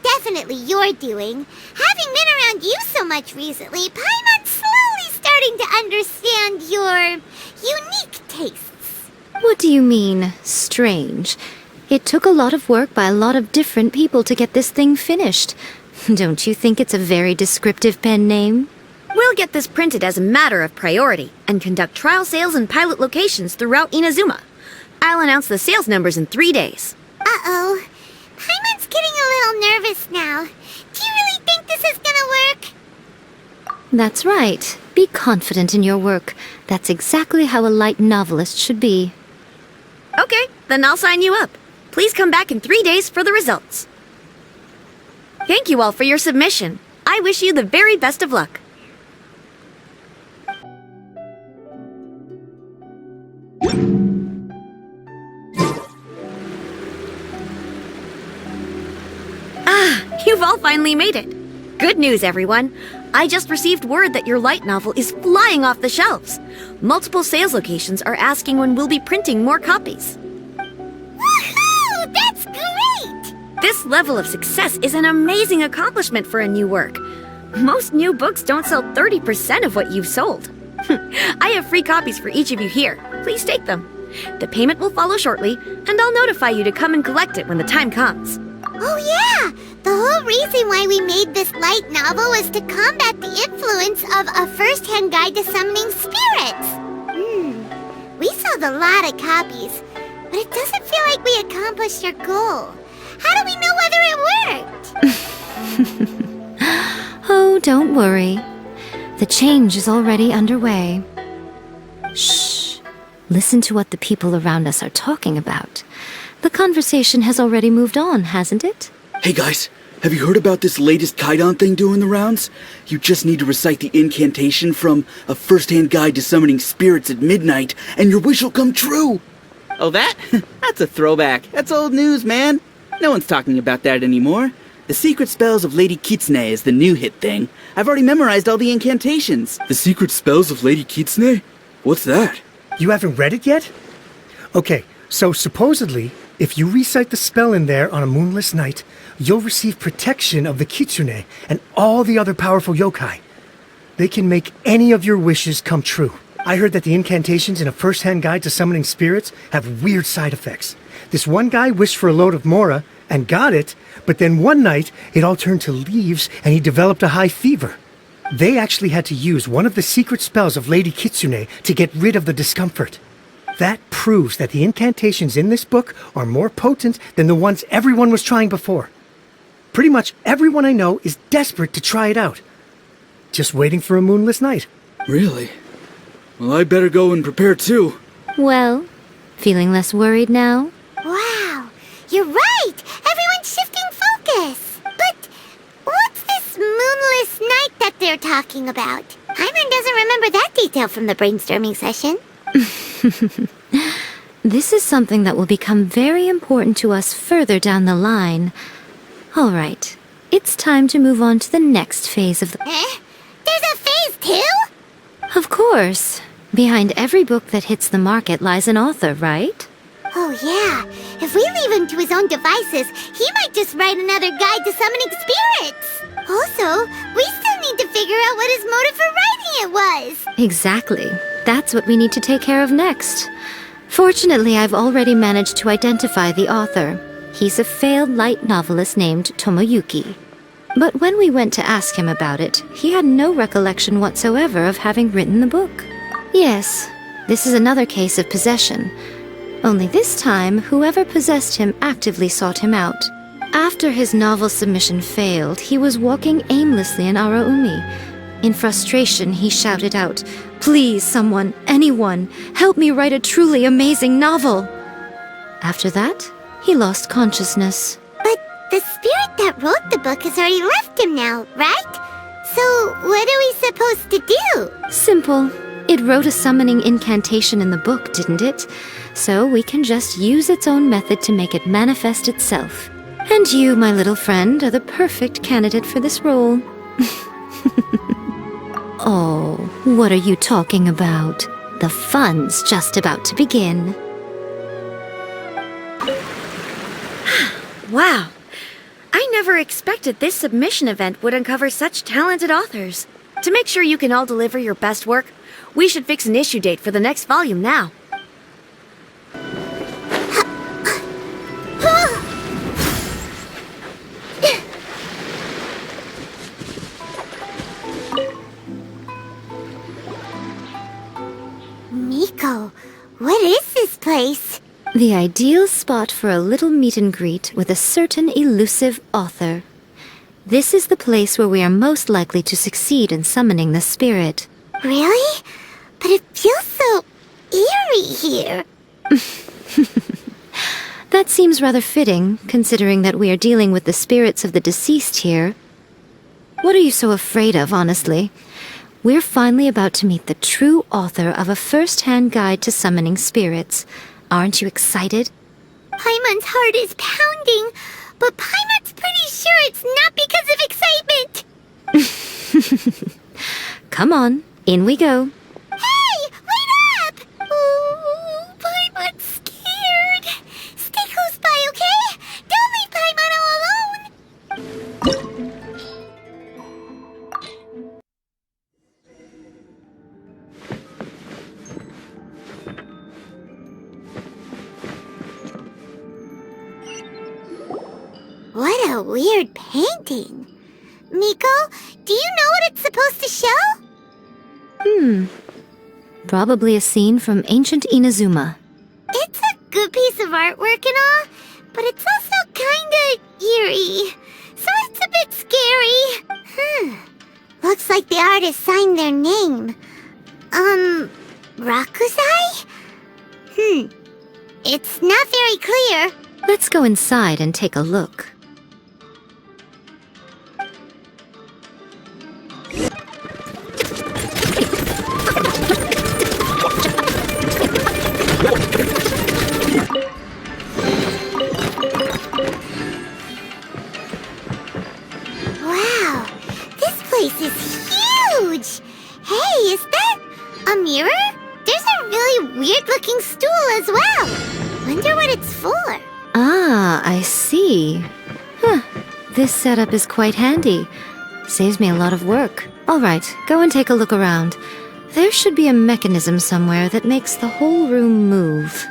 Definitely your doing. Having been around you so much recently, Paimon's slowly starting to understand your unique tastes. What do you mean, strange? It took a lot of work by a lot of different people to get this thing finished. Don't you think it's a very descriptive pen name? We'll get this printed as a matter of priority and conduct trial sales in pilot locations throughout Inazuma. I'll announce the sales numbers in 3 days. Uh-oh. Paimon's getting a little nervous now. Do you really think this is gonna work? That's right. Be confident in your work. That's exactly how a light novelist should be. Okay, then I'll sign you up. Please come back in 3 days for the results. Thank you all for your submission. I wish you the very best of luck. You've all finally made it. Good news, everyone. I just received word that your light novel is flying off the shelves. Multiple sales locations are asking when we'll be printing more copies. Woohoo! That's great! This level of success is an amazing accomplishment for a new work. Most new books don't sell 30% of what you've sold. I have free copies for each of you here. Please take them. The payment will follow shortly, and I'll notify you to come and collect it when the time comes. Oh yeah! The whole reason why we made this light novel was to combat the influence of A First-Hand Guide to Summoning Spirits. We sold a lot of copies, but it doesn't feel like we accomplished our goal. How do we know whether it worked? Oh, don't worry. The change is already underway. Shh. Listen to what the people around us are talking about. The conversation has already moved on, hasn't it? Hey guys, have you heard about this latest Kaidan thing doing the rounds? You just need to recite the incantation from A First-Hand Guide to Summoning Spirits at midnight, and your wish will come true! Oh, that? That's a throwback. That's old news, man. No one's talking about that anymore. The Secret Spells of Lady Kitsune is the new hit thing. I've already memorized all the incantations. The Secret Spells of Lady Kitsune? What's that? You haven't read it yet? Okay, so supposedly, if you recite the spell in there on a moonless night, you'll receive protection of the Kitsune and all the other powerful yokai. They can make any of your wishes come true. I heard that the incantations in a first-hand guide to summoning spirits have weird side effects. This one guy wished for a load of mora and got it, but then one night it all turned to leaves and he developed a high fever. They actually had to use one of the secret spells of Lady Kitsune to get rid of the discomfort. That proves that the incantations in this book are more potent than the ones everyone was trying before. Pretty much everyone I know is desperate to try it out. Just waiting for a moonless night. Really? Well, I better go and prepare too. Well, feeling less worried now? Wow, you're right! Everyone's shifting focus! But what's this moonless night that they're talking about? Hyman doesn't remember that detail from the brainstorming session. This is something that will become very important to us further down the line. All right, it's time to move on to the next phase of the... There's a phase 2? Of course. Behind every book that hits the market lies an author, right? Oh yeah, if we leave him to his own devices, he might just write another guide to summoning spirits. Also, we still need to figure out what his motive for writing it was. Exactly. That's what we need to take care of next. Fortunately, I've already managed to identify the author. He's a failed light novelist named Tomoyuki. But when we went to ask him about it, he had no recollection whatsoever of having written the book. Yes, this is another case of possession. Only this time, whoever possessed him actively sought him out. After his novel submission failed, he was walking aimlessly in Araumi. In frustration, he shouted out, "Please, someone, anyone, help me write a truly amazing novel!" After that, he lost consciousness. But the spirit that wrote the book has already left him now, right? So what are we supposed to do? Simple. It wrote a summoning incantation in the book, didn't it? So we can just use its own method to make it manifest itself. And you, my little friend, are the perfect candidate for this role. Oh, what are you talking about? The fun's just about to begin. Wow. I never expected this submission event would uncover such talented authors. To make sure you can all deliver your best work, we should fix an issue date for the next volume now. Miko, what is this place? The ideal spot for a little meet and greet with a certain elusive author. This is the place where we are most likely to succeed in summoning the spirit. Really? But it feels so eerie here. That seems rather fitting, considering that we are dealing with the spirits of the deceased here. What are you so afraid of, honestly? We're finally about to meet the true author of a first-hand guide to summoning spirits. Aren't you excited? Paimon's heart is pounding, but Paimon's pretty sure it's not because of excitement. Come on, in we go. Hey, wait up! Oh, Paimon's scared. Stay close by, okay? Don't leave Paimon all alone. What a weird painting. Miko, do you know what it's supposed to show? Probably a scene from ancient Inazuma. It's a good piece of artwork and all, but it's also kinda eerie. So it's a bit scary. Looks like the artist signed their name. Rakuzai? It's not very clear. Let's go inside and take a look. This is huge! Hey, is that a mirror? There's a really weird-looking stool as well. Wonder what it's for. Ah, I see. Huh. This setup is quite handy. Saves me a lot of work. All right, go and take a look around. There should be a mechanism somewhere that makes the whole room move.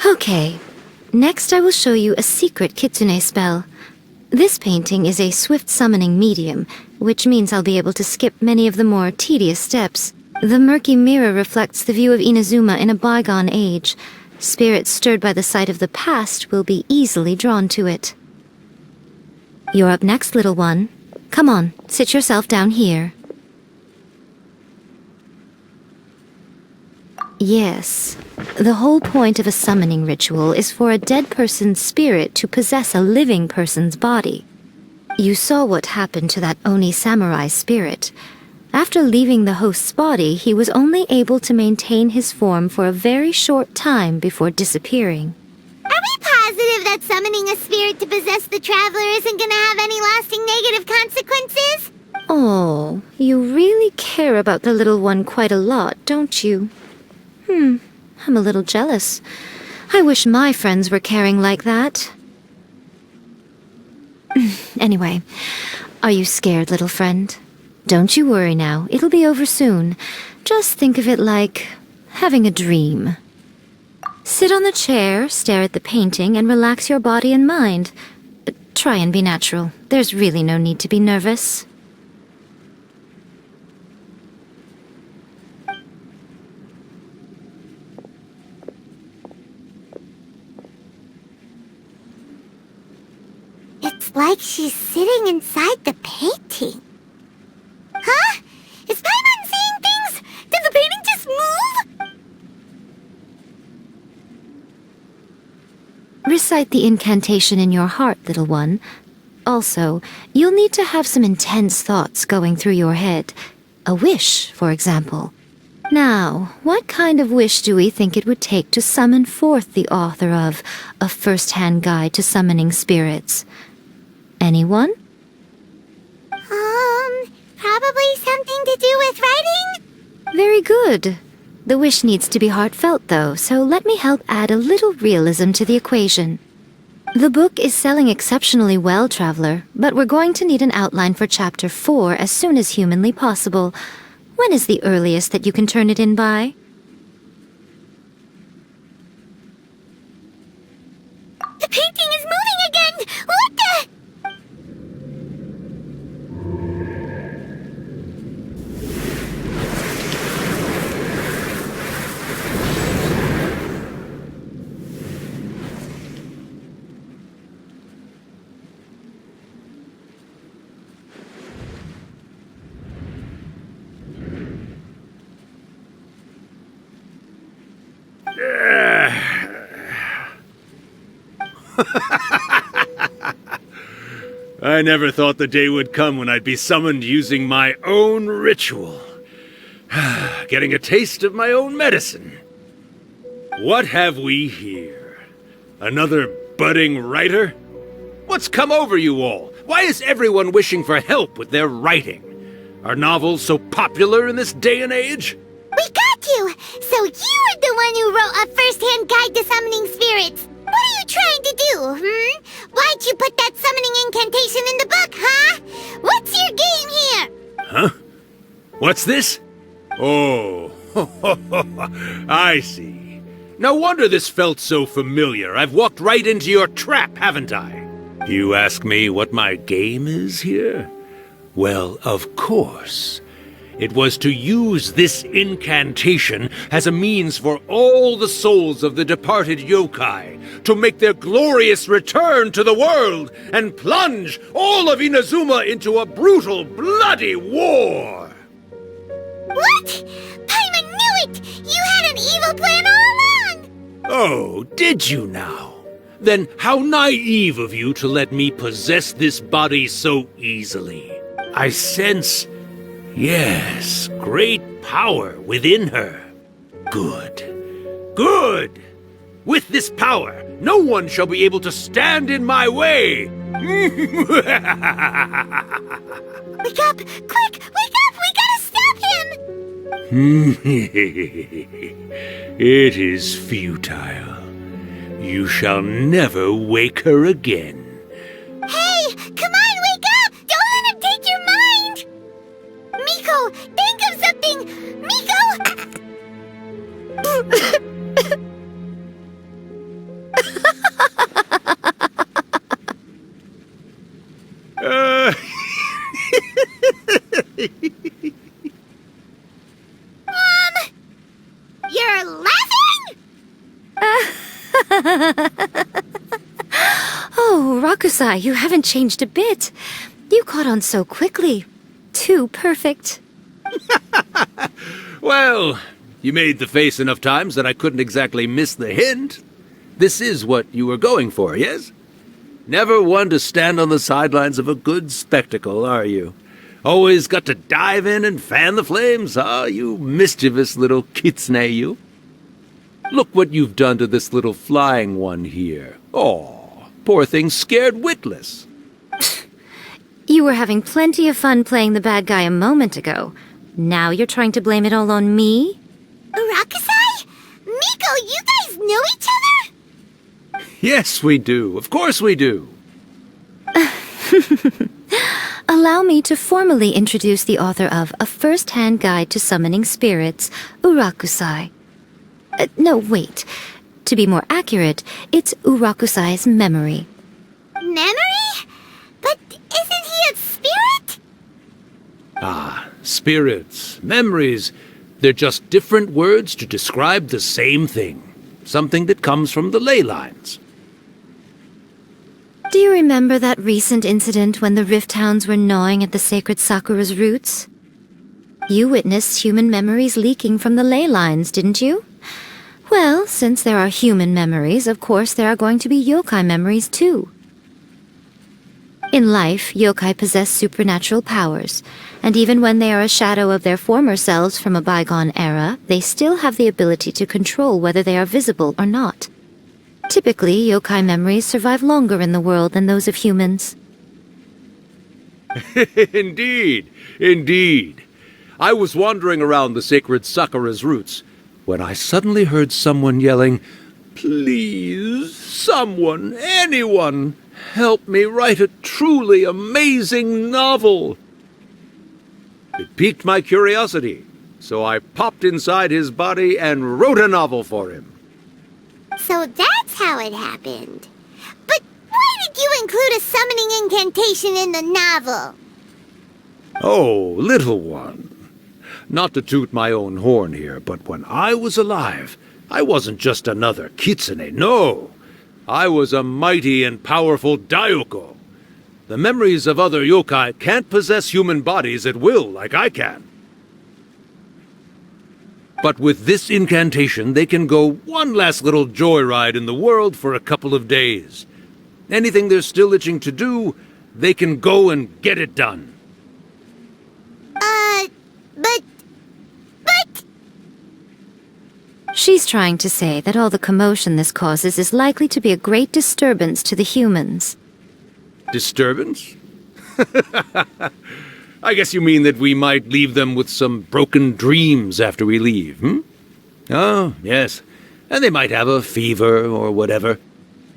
Okay, next I will show you a secret kitsune spell. This painting is a swift summoning medium, which means I'll be able to skip many of the more tedious steps. The murky mirror reflects the view of Inazuma in a bygone age. Spirits stirred by the sight of the past will be easily drawn to it. You're up next, little one. Come on, sit yourself down here. Yes, the whole point of a summoning ritual is for a dead person's spirit to possess a living person's body. You saw what happened to that Oni samurai spirit. After leaving the host's body, he was only able to maintain his form for a very short time before disappearing. Are we positive that summoning a spirit to possess the traveler isn't gonna have any lasting negative consequences? Oh, you really care about the little one quite a lot, don't you? I'm a little jealous. I wish my friends were caring like that. Anyway, are you scared, little friend? Don't you worry now, it'll be over soon. Just think of it like having a dream. Sit on the chair, stare at the painting, and relax your body and mind. Try and be natural. There's really no need to be nervous. It's like she's sitting inside the painting. Huh? Is Paimon seeing things? Did the painting just move? Recite the incantation in your heart, little one. Also, you'll need to have some intense thoughts going through your head. A wish, for example. Now, what kind of wish do we think it would take to summon forth the author of A First-Hand Guide to Summoning Spirits? Anyone? Probably something to do with writing? Very good. The wish needs to be heartfelt, though, so let me help add a little realism to the equation. The book is selling exceptionally well, Traveler, but we're going to need an outline for Chapter 4 as soon as humanly possible. When is the earliest that you can turn it in by? The painting is moving again! What the... I never thought the day would come when I'd be summoned using my own ritual. Getting a taste of my own medicine. What have we here? Another budding writer? What's come over you all? Why is everyone wishing for help with their writing? Are novels so popular in this day and age? We got you! So you're the one who wrote a first-hand guide to summoning spirits! What are you trying to do, Why'd you put that summoning incantation in the book, huh? What's your game here? Huh? What's this? Oh, I see. No wonder this felt so familiar. I've walked right into your trap, haven't I? You ask me what my game is here? Well, of course. It was to use this incantation as a means for all the souls of the departed yokai to make their glorious return to the world and plunge all of Inazuma into a brutal, bloody war. What? Paimon knew it! You had an evil plan all along! Oh, did you now? Then how naive of you to let me possess this body so easily. I sense... yes, great power within her. Good. Good! With this power, no one shall be able to stand in my way! Wake up! Quick! Wake up! We gotta stop him! It is futile. You shall never wake her again. Hey! Come on, wake up! Don't let him take your mind! Miko, think of something! Miko! Mom! You're laughing? Oh, Rakusai, you haven't changed a bit. You caught on so quickly. Too perfect. Well, you made the face enough times that I couldn't exactly miss the hint. This is what you were going for, yes? Never one to stand on the sidelines of a good spectacle, are you? Always got to dive in and fan the flames, huh? You mischievous little kitsune, you. Look what you've done to this little flying one here. Oh, poor thing scared witless. You were having plenty of fun playing the bad guy a moment ago. Now you're trying to blame it all on me? Rakusai? Miko, you guys know each other? Yes, we do. Of course we do. Allow me to formally introduce the author of A First-Hand Guide to Summoning Spirits, Urakusai. No, wait. To be more accurate, it's Urakusai's memory. Memory? But isn't he a spirit? Ah, spirits, memories. They're just different words to describe the same thing. Something that comes from the ley lines. Do you remember that recent incident when the Rift Hounds were gnawing at the sacred Sakura's roots? You witnessed human memories leaking from the ley lines, didn't you? Well, since there are human memories, of course there are going to be yokai memories too. In life, yokai possess supernatural powers, and even when they are a shadow of their former selves from a bygone era, they still have the ability to control whether they are visible or not. Typically, yokai memories survive longer in the world than those of humans. Indeed, indeed. I was wandering around the sacred Sakura's roots when I suddenly heard someone yelling, "Please, someone, anyone, help me write a truly amazing novel." It piqued my curiosity, so I popped inside his body and wrote a novel for him. So that's how it happened. But why did you include a summoning incantation in the novel? Oh, little one. Not to toot my own horn here, but when I was alive, I wasn't just another kitsune, no. I was a mighty and powerful Daioko. The memories of other yokai can't possess human bodies at will like I can. But with this incantation, they can go one last little joyride in the world for a couple of days. Anything they're still itching to do, they can go and get it done. But She's trying to say that all the commotion this causes is likely to be a great disturbance to the humans. Disturbance? I guess you mean that we might leave them with some broken dreams after we leave, hmm? Oh, yes. And they might have a fever or whatever.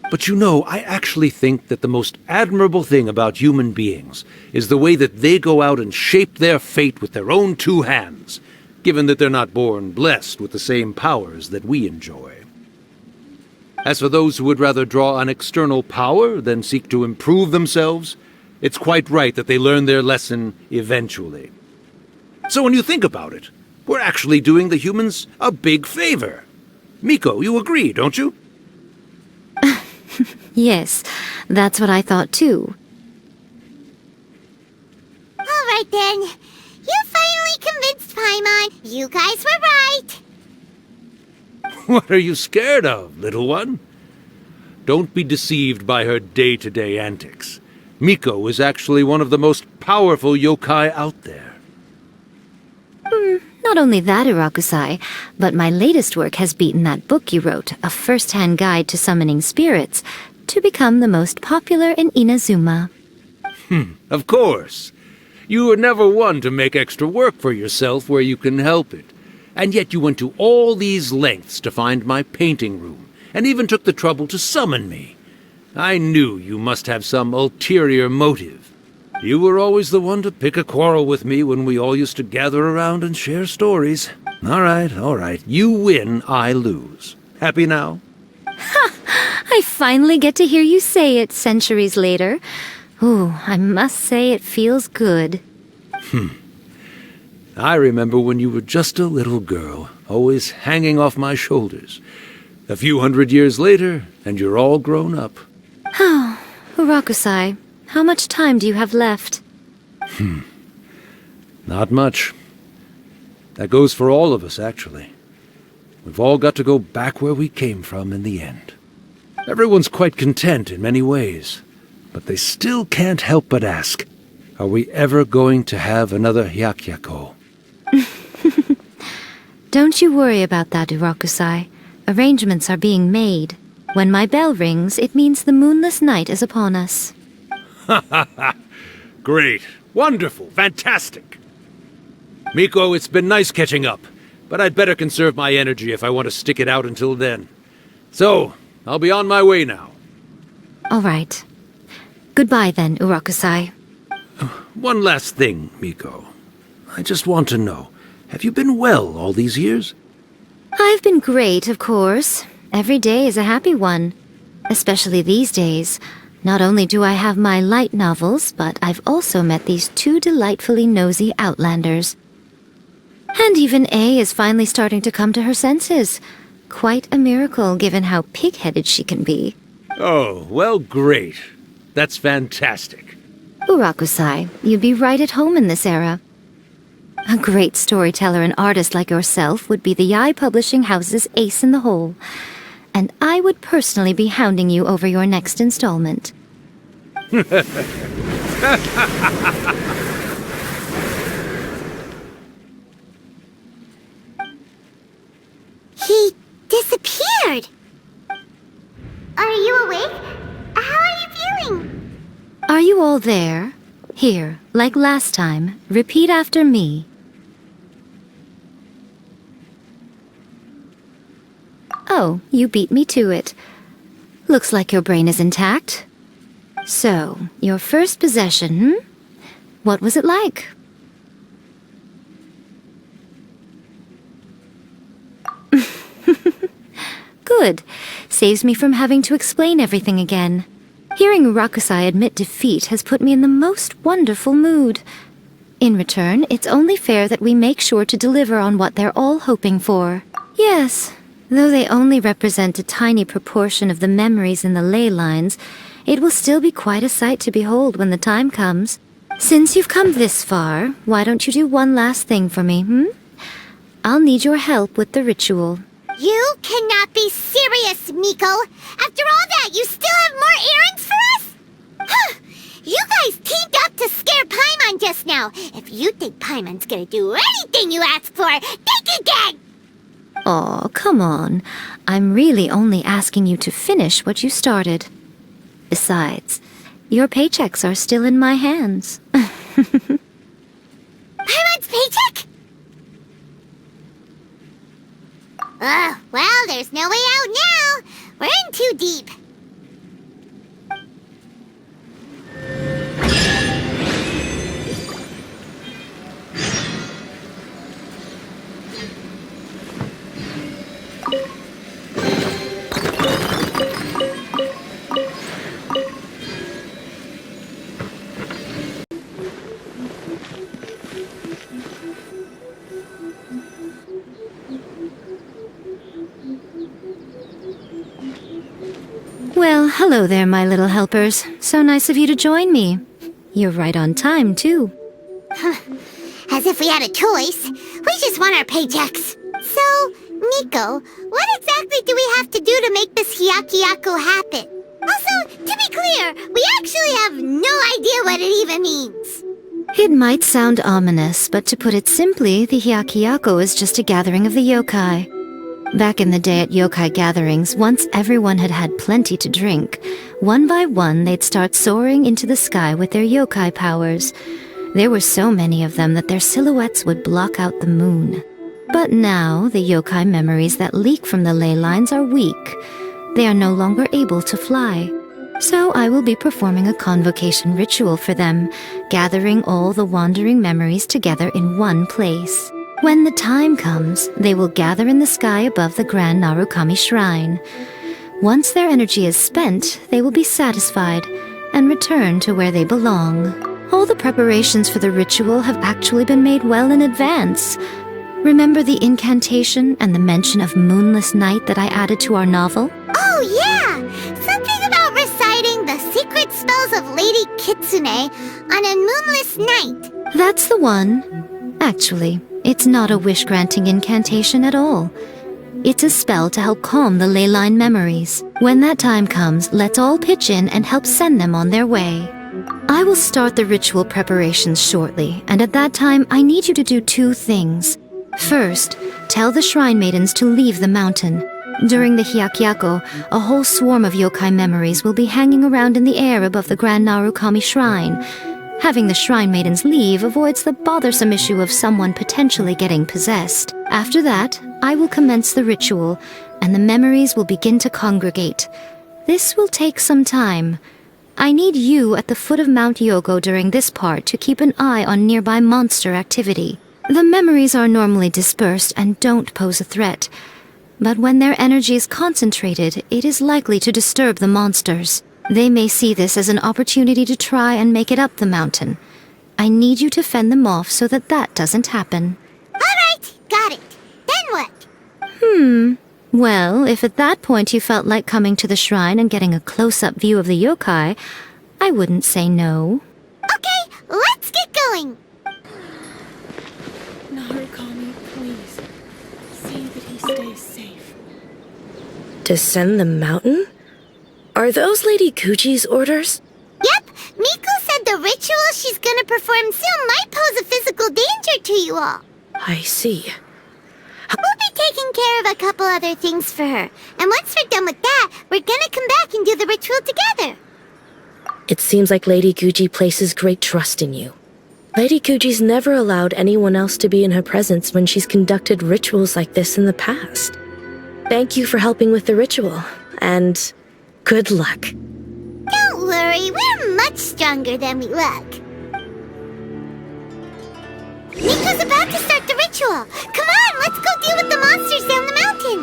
But you know, I actually think that the most admirable thing about human beings is the way that they go out and shape their fate with their own two hands, given that they're not born blessed with the same powers that we enjoy. As for those who would rather draw on external power than seek to improve themselves, it's quite right that they learn their lesson eventually. So when you think about it, we're actually doing the humans a big favor. Miko, you agree, don't you? Yes, that's what I thought too. All right then. You finally convinced Paimon. You guys were right. What are you scared of, little one? Don't be deceived by her day-to-day antics. Miko is actually one of the most powerful yokai out there. Not only that, Urakusai, but my latest work has beaten that book you wrote, A First-Hand Guide to Summoning Spirits, to become the most popular in Inazuma. Of course. You were never one to make extra work for yourself where you can help it. And yet you went to all these lengths to find my painting room, and even took the trouble to summon me. I knew you must have some ulterior motive. You were always the one to pick a quarrel with me when we all used to gather around and share stories. All right. You win, I lose. Happy now? I finally get to hear you say it centuries later. Ooh, I must say it feels good. I remember when you were just a little girl, always hanging off my shoulders. A few 100 years later, and you're all grown up. Oh, Urakusai, how much time do you have left? Not much. That goes for all of us, actually. We've all got to go back where we came from in the end. Everyone's quite content in many ways, but they still can't help but ask, are we ever going to have another Hyakyako? Don't you worry about that, Urakusai. Arrangements are being made. When my bell rings, it means the moonless night is upon us. Great. Wonderful. Fantastic. Miko, it's been nice catching up, but I'd better conserve my energy if I want to stick it out until then. So, I'll be on my way now. All right. Goodbye then, Urakusai. One last thing, Miko. I just want to know, have you been well all these years? I've been great, of course. Every day is a happy one. Especially these days. Not only do I have my light novels, but I've also met these two delightfully nosy outlanders. And even A is finally starting to come to her senses. Quite a miracle, given how pig-headed she can be. Oh, well, great. That's fantastic. Urakusai, you'd be right at home in this era. A great storyteller and artist like yourself would be the Yae Publishing House's ace in the hole. And I would personally be hounding you over your next installment. He disappeared. Are you awake? How are you feeling? Are you all there? Here, like last time, repeat after me. Oh, you beat me to it. Looks like your brain is intact. So, your first possession, What was it like? Good. Saves me from having to explain everything again. Hearing Rakusai admit defeat has put me in the most wonderful mood. In return, it's only fair that we make sure to deliver on what they're all hoping for. Yes, though they only represent a tiny proportion of the memories in the ley lines, it will still be quite a sight to behold when the time comes. Since you've come this far, why don't you do one last thing for me, I'll need your help with the ritual. You cannot be serious, Miko! After all that, you still have more errands for us? Huh! You guys teamed up to scare Paimon just now. If you think Paimon's gonna do anything you ask for, think again! Aw, come on. I'm really only asking you to finish what you started. Besides, your paychecks are still in my hands. Paimon paycheck? Well, there's no way out now. We're in too deep. Well, hello there, my little helpers. So nice of you to join me. You're right on time, too. As if we had a choice. We just want our paychecks. So, Miko, what exactly do we have to do to make this Hyakyako happen? Also, to be clear, we actually have no idea what it even means. It might sound ominous, but to put it simply, the Hyakyako is just a gathering of the yokai. Back in the day at yokai gatherings, once everyone had had plenty to drink, one by one they'd start soaring into the sky with their yokai powers. There were so many of them that their silhouettes would block out the moon. But now, the yokai memories that leak from the ley lines are weak. They are no longer able to fly. So I will be performing a convocation ritual for them, gathering all the wandering memories together in one place. When the time comes, they will gather in the sky above the Grand Narukami Shrine. Once their energy is spent, they will be satisfied and return to where they belong. All the preparations for the ritual have actually been made well in advance. Remember the incantation and the mention of moonless night that I added to our novel? Oh, yeah! Something about reciting the secret spells of Lady Kitsune on a moonless night. That's the one. Actually, it's not a wish-granting incantation at all. It's a spell to help calm the ley line memories. When that time comes, let's all pitch in and help send them on their way. I will start the ritual preparations shortly, and at that time, I need you to do two things. First, tell the shrine maidens to leave the mountain. During the Hyakyako, a whole swarm of yokai memories will be hanging around in the air above the Grand Narukami Shrine. Having the shrine maidens leave avoids the bothersome issue of someone potentially getting possessed. After that, I will commence the ritual, and the memories will begin to congregate. This will take some time. I need you at the foot of Mount Yogo during this part to keep an eye on nearby monster activity. The memories are normally dispersed and don't pose a threat, but when their energy is concentrated, it is likely to disturb the monsters. They may see this as an opportunity to try and make it up the mountain. I need you to fend them off so that doesn't happen. All right, got it. Then what? Well, if at that point you felt like coming to the shrine and getting a close-up view of the yokai, I wouldn't say no. Okay, let's get going. Narukami, please. See that he stays safe. Descend the mountain? Are those Lady Guji's orders? Yep, Miko said the ritual she's gonna perform soon might pose a physical danger to you all. I see. We'll be taking care of a couple other things for her, and once we're done with that, we're gonna come back and do the ritual together. It seems like Lady Guji places great trust in you. Lady Guji's never allowed anyone else to be in her presence when she's conducted rituals like this in the past. Thank you for helping with the ritual, and good luck. Don't worry, we're much stronger than we look. Miko's about to start the ritual. Come on, let's go deal with the monsters down the mountain.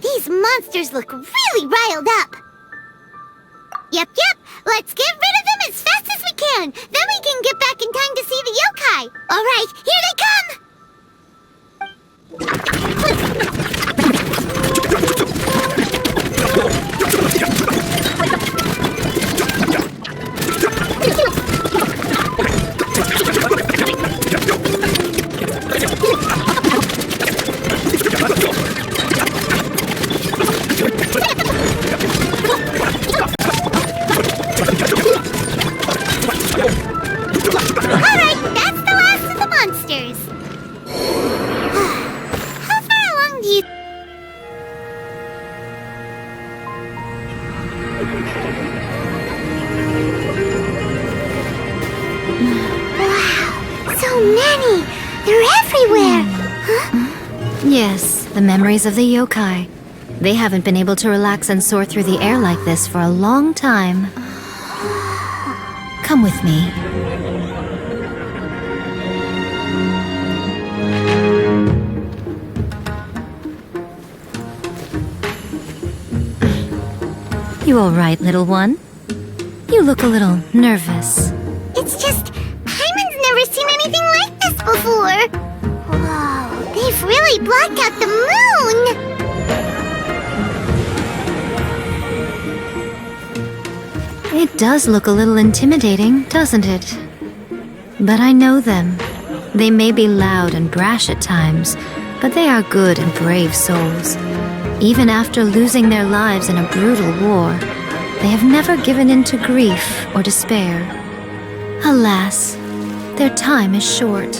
These monsters look really riled up. Yep, let's get rid of them as fast as we can. Then we can get back in time to see the yokai. All right, here they come. Wow, so many! They're everywhere! Huh? Yes, the memories of the yokai. They haven't been able to relax and soar through the air like this for a long time. Come with me. You all right, little one? You look a little nervous. It's just, Paimon's never seen anything like this before! Whoa, they've really blocked out the moon! It does look a little intimidating, doesn't it? But I know them. They may be loud and brash at times, but they are good and brave souls. Even after losing their lives in a brutal war, they have never given in to grief or despair. Alas, their time is short.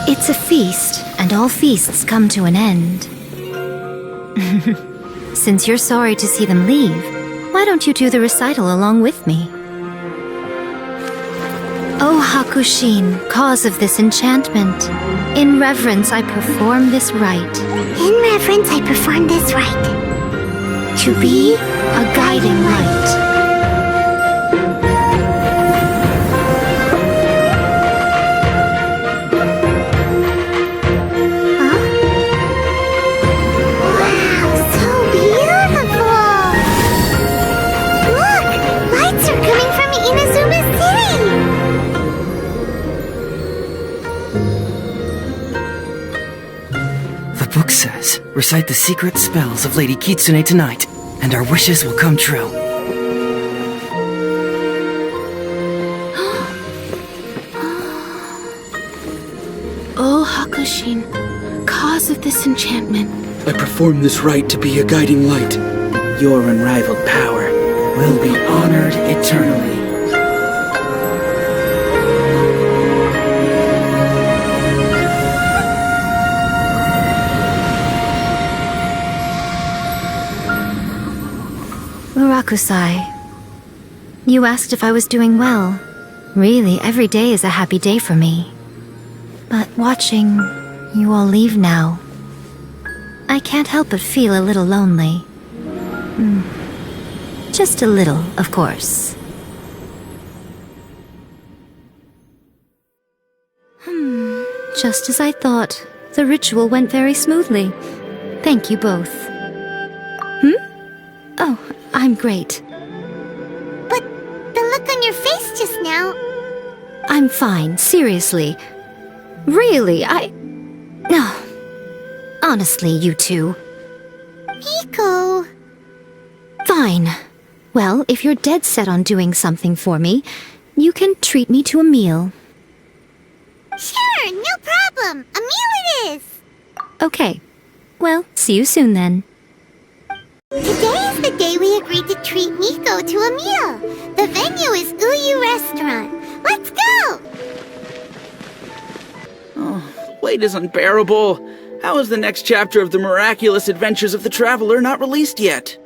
It's a feast, and all feasts come to an end. Since you're sorry to see them leave, why don't you do the recital along with me? O Hakushin, cause of this enchantment, in reverence I perform this rite. In reverence I perform this rite. To be a guiding light. The book says, recite the secret spells of Lady Kitsune tonight, and our wishes will come true. O Hakushin, cause of this enchantment, I perform this rite to be a guiding light. Your unrivaled power will be honored eternally. Murakusai, you asked if I was doing well. Really, every day is a happy day for me. But watching you all leave now, I can't help but feel a little lonely. Just a little, of course. Just as I thought, the ritual went very smoothly. Thank you both. Oh, I'm great. But the look on your face just now... I'm fine, seriously. Really, No. Honestly, you two. Miko... Fine. Well, if you're dead set on doing something for me, you can treat me to a meal. Sure, no problem. A meal it is. Okay. Well, see you soon then. Today is the day we agreed to treat Miko to a meal. The venue is Uyu Restaurant. Let's go! Oh, wait is unbearable. How is the next chapter of the miraculous adventures of the traveler not released yet?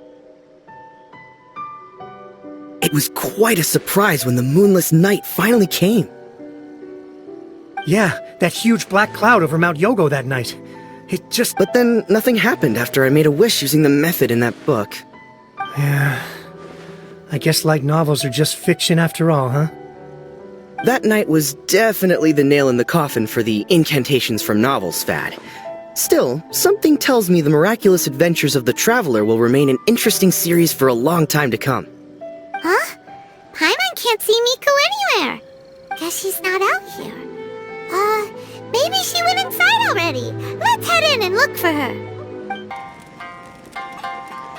It was quite a surprise when the moonless night finally came. Yeah, that huge black cloud over Mount Yogo that night. It just... But then nothing happened after I made a wish using the method in that book. Yeah. I guess light novels are just fiction after all, huh? That night was definitely the nail in the coffin for the incantations from novels fad. Still, something tells me the miraculous adventures of the traveler will remain an interesting series for a long time to come. Huh? Paimon can't see Miko anywhere. Guess she's not out here. Maybe she went inside already. already. Let's head in and look for her.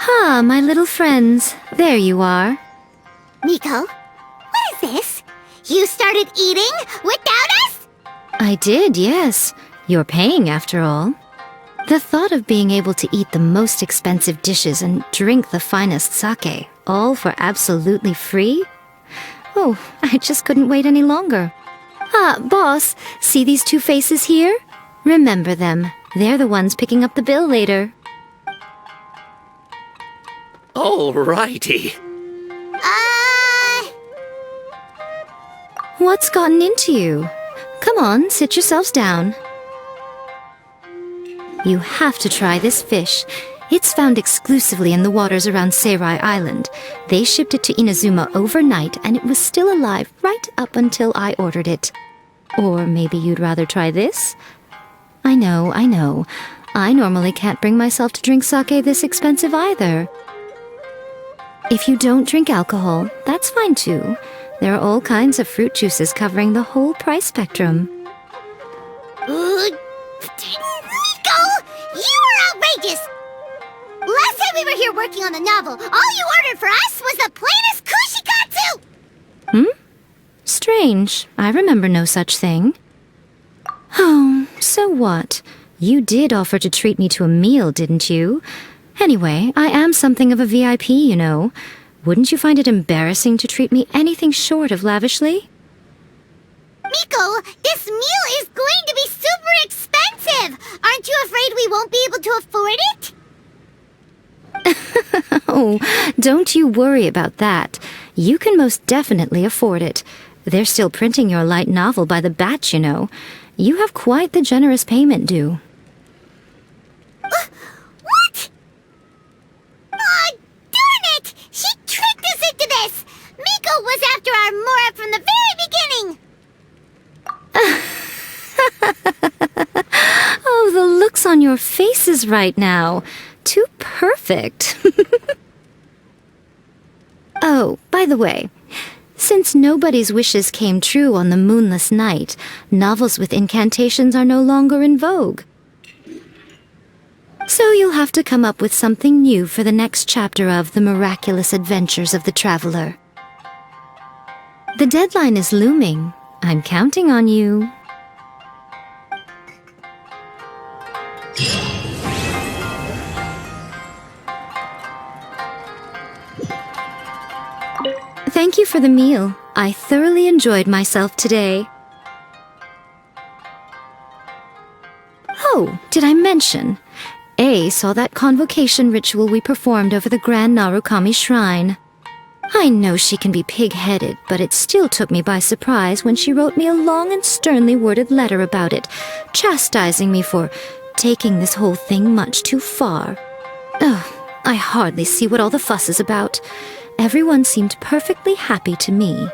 Ah, my little friends. There you are. Miko, what is this? You started eating without us? I did, yes. You're paying, after all. The thought of being able to eat the most expensive dishes and drink the finest sake, all for absolutely free? Oh, I just couldn't wait any longer. Ah, boss, see these two faces here? Remember them. They're the ones picking up the bill later. Alrighty. What's gotten into you? Come on, sit yourselves down. You have to try this fish. It's found exclusively in the waters around Seirai Island. They shipped it to Inazuma overnight, and it was still alive right up until I ordered it. Or maybe you'd rather try this? I know. I normally can't bring myself to drink sake this expensive either. If you don't drink alcohol, that's fine too. There are all kinds of fruit juices covering the whole price spectrum. Miko! You are outrageous! Last time we were here working on the novel, all you ordered for us was the plainest kushikatsu! Strange. I remember no such thing. Oh, so what? You did offer to treat me to a meal, didn't you? Anyway, I am something of a VIP, you know. Wouldn't you find it embarrassing to treat me anything short of lavishly? Miko, this meal is going to be super expensive! Aren't you afraid we won't be able to afford it? Oh, don't you worry about that. You can most definitely afford it. They're still printing your light novel by the batch, you know. You have quite the generous payment due. What? Oh, darn it! She tricked us into this! Miko was after our Mora from the very beginning! Oh, the looks on your faces right now. Too perfect. Oh, by the way, since nobody's wishes came true on the moonless night, novels with incantations are no longer in vogue. So you'll have to come up with something new for the next chapter of The Miraculous Adventures of the Traveler. The deadline is looming. I'm counting on you. Thank you for the meal. I thoroughly enjoyed myself today. Oh, did I mention? A saw that convocation ritual we performed over the Grand Narukami Shrine. I know she can be pig-headed, but it still took me by surprise when she wrote me a long and sternly worded letter about it, chastising me for taking this whole thing much too far. Ugh, I hardly see what all the fuss is about. Everyone seemed perfectly happy to me.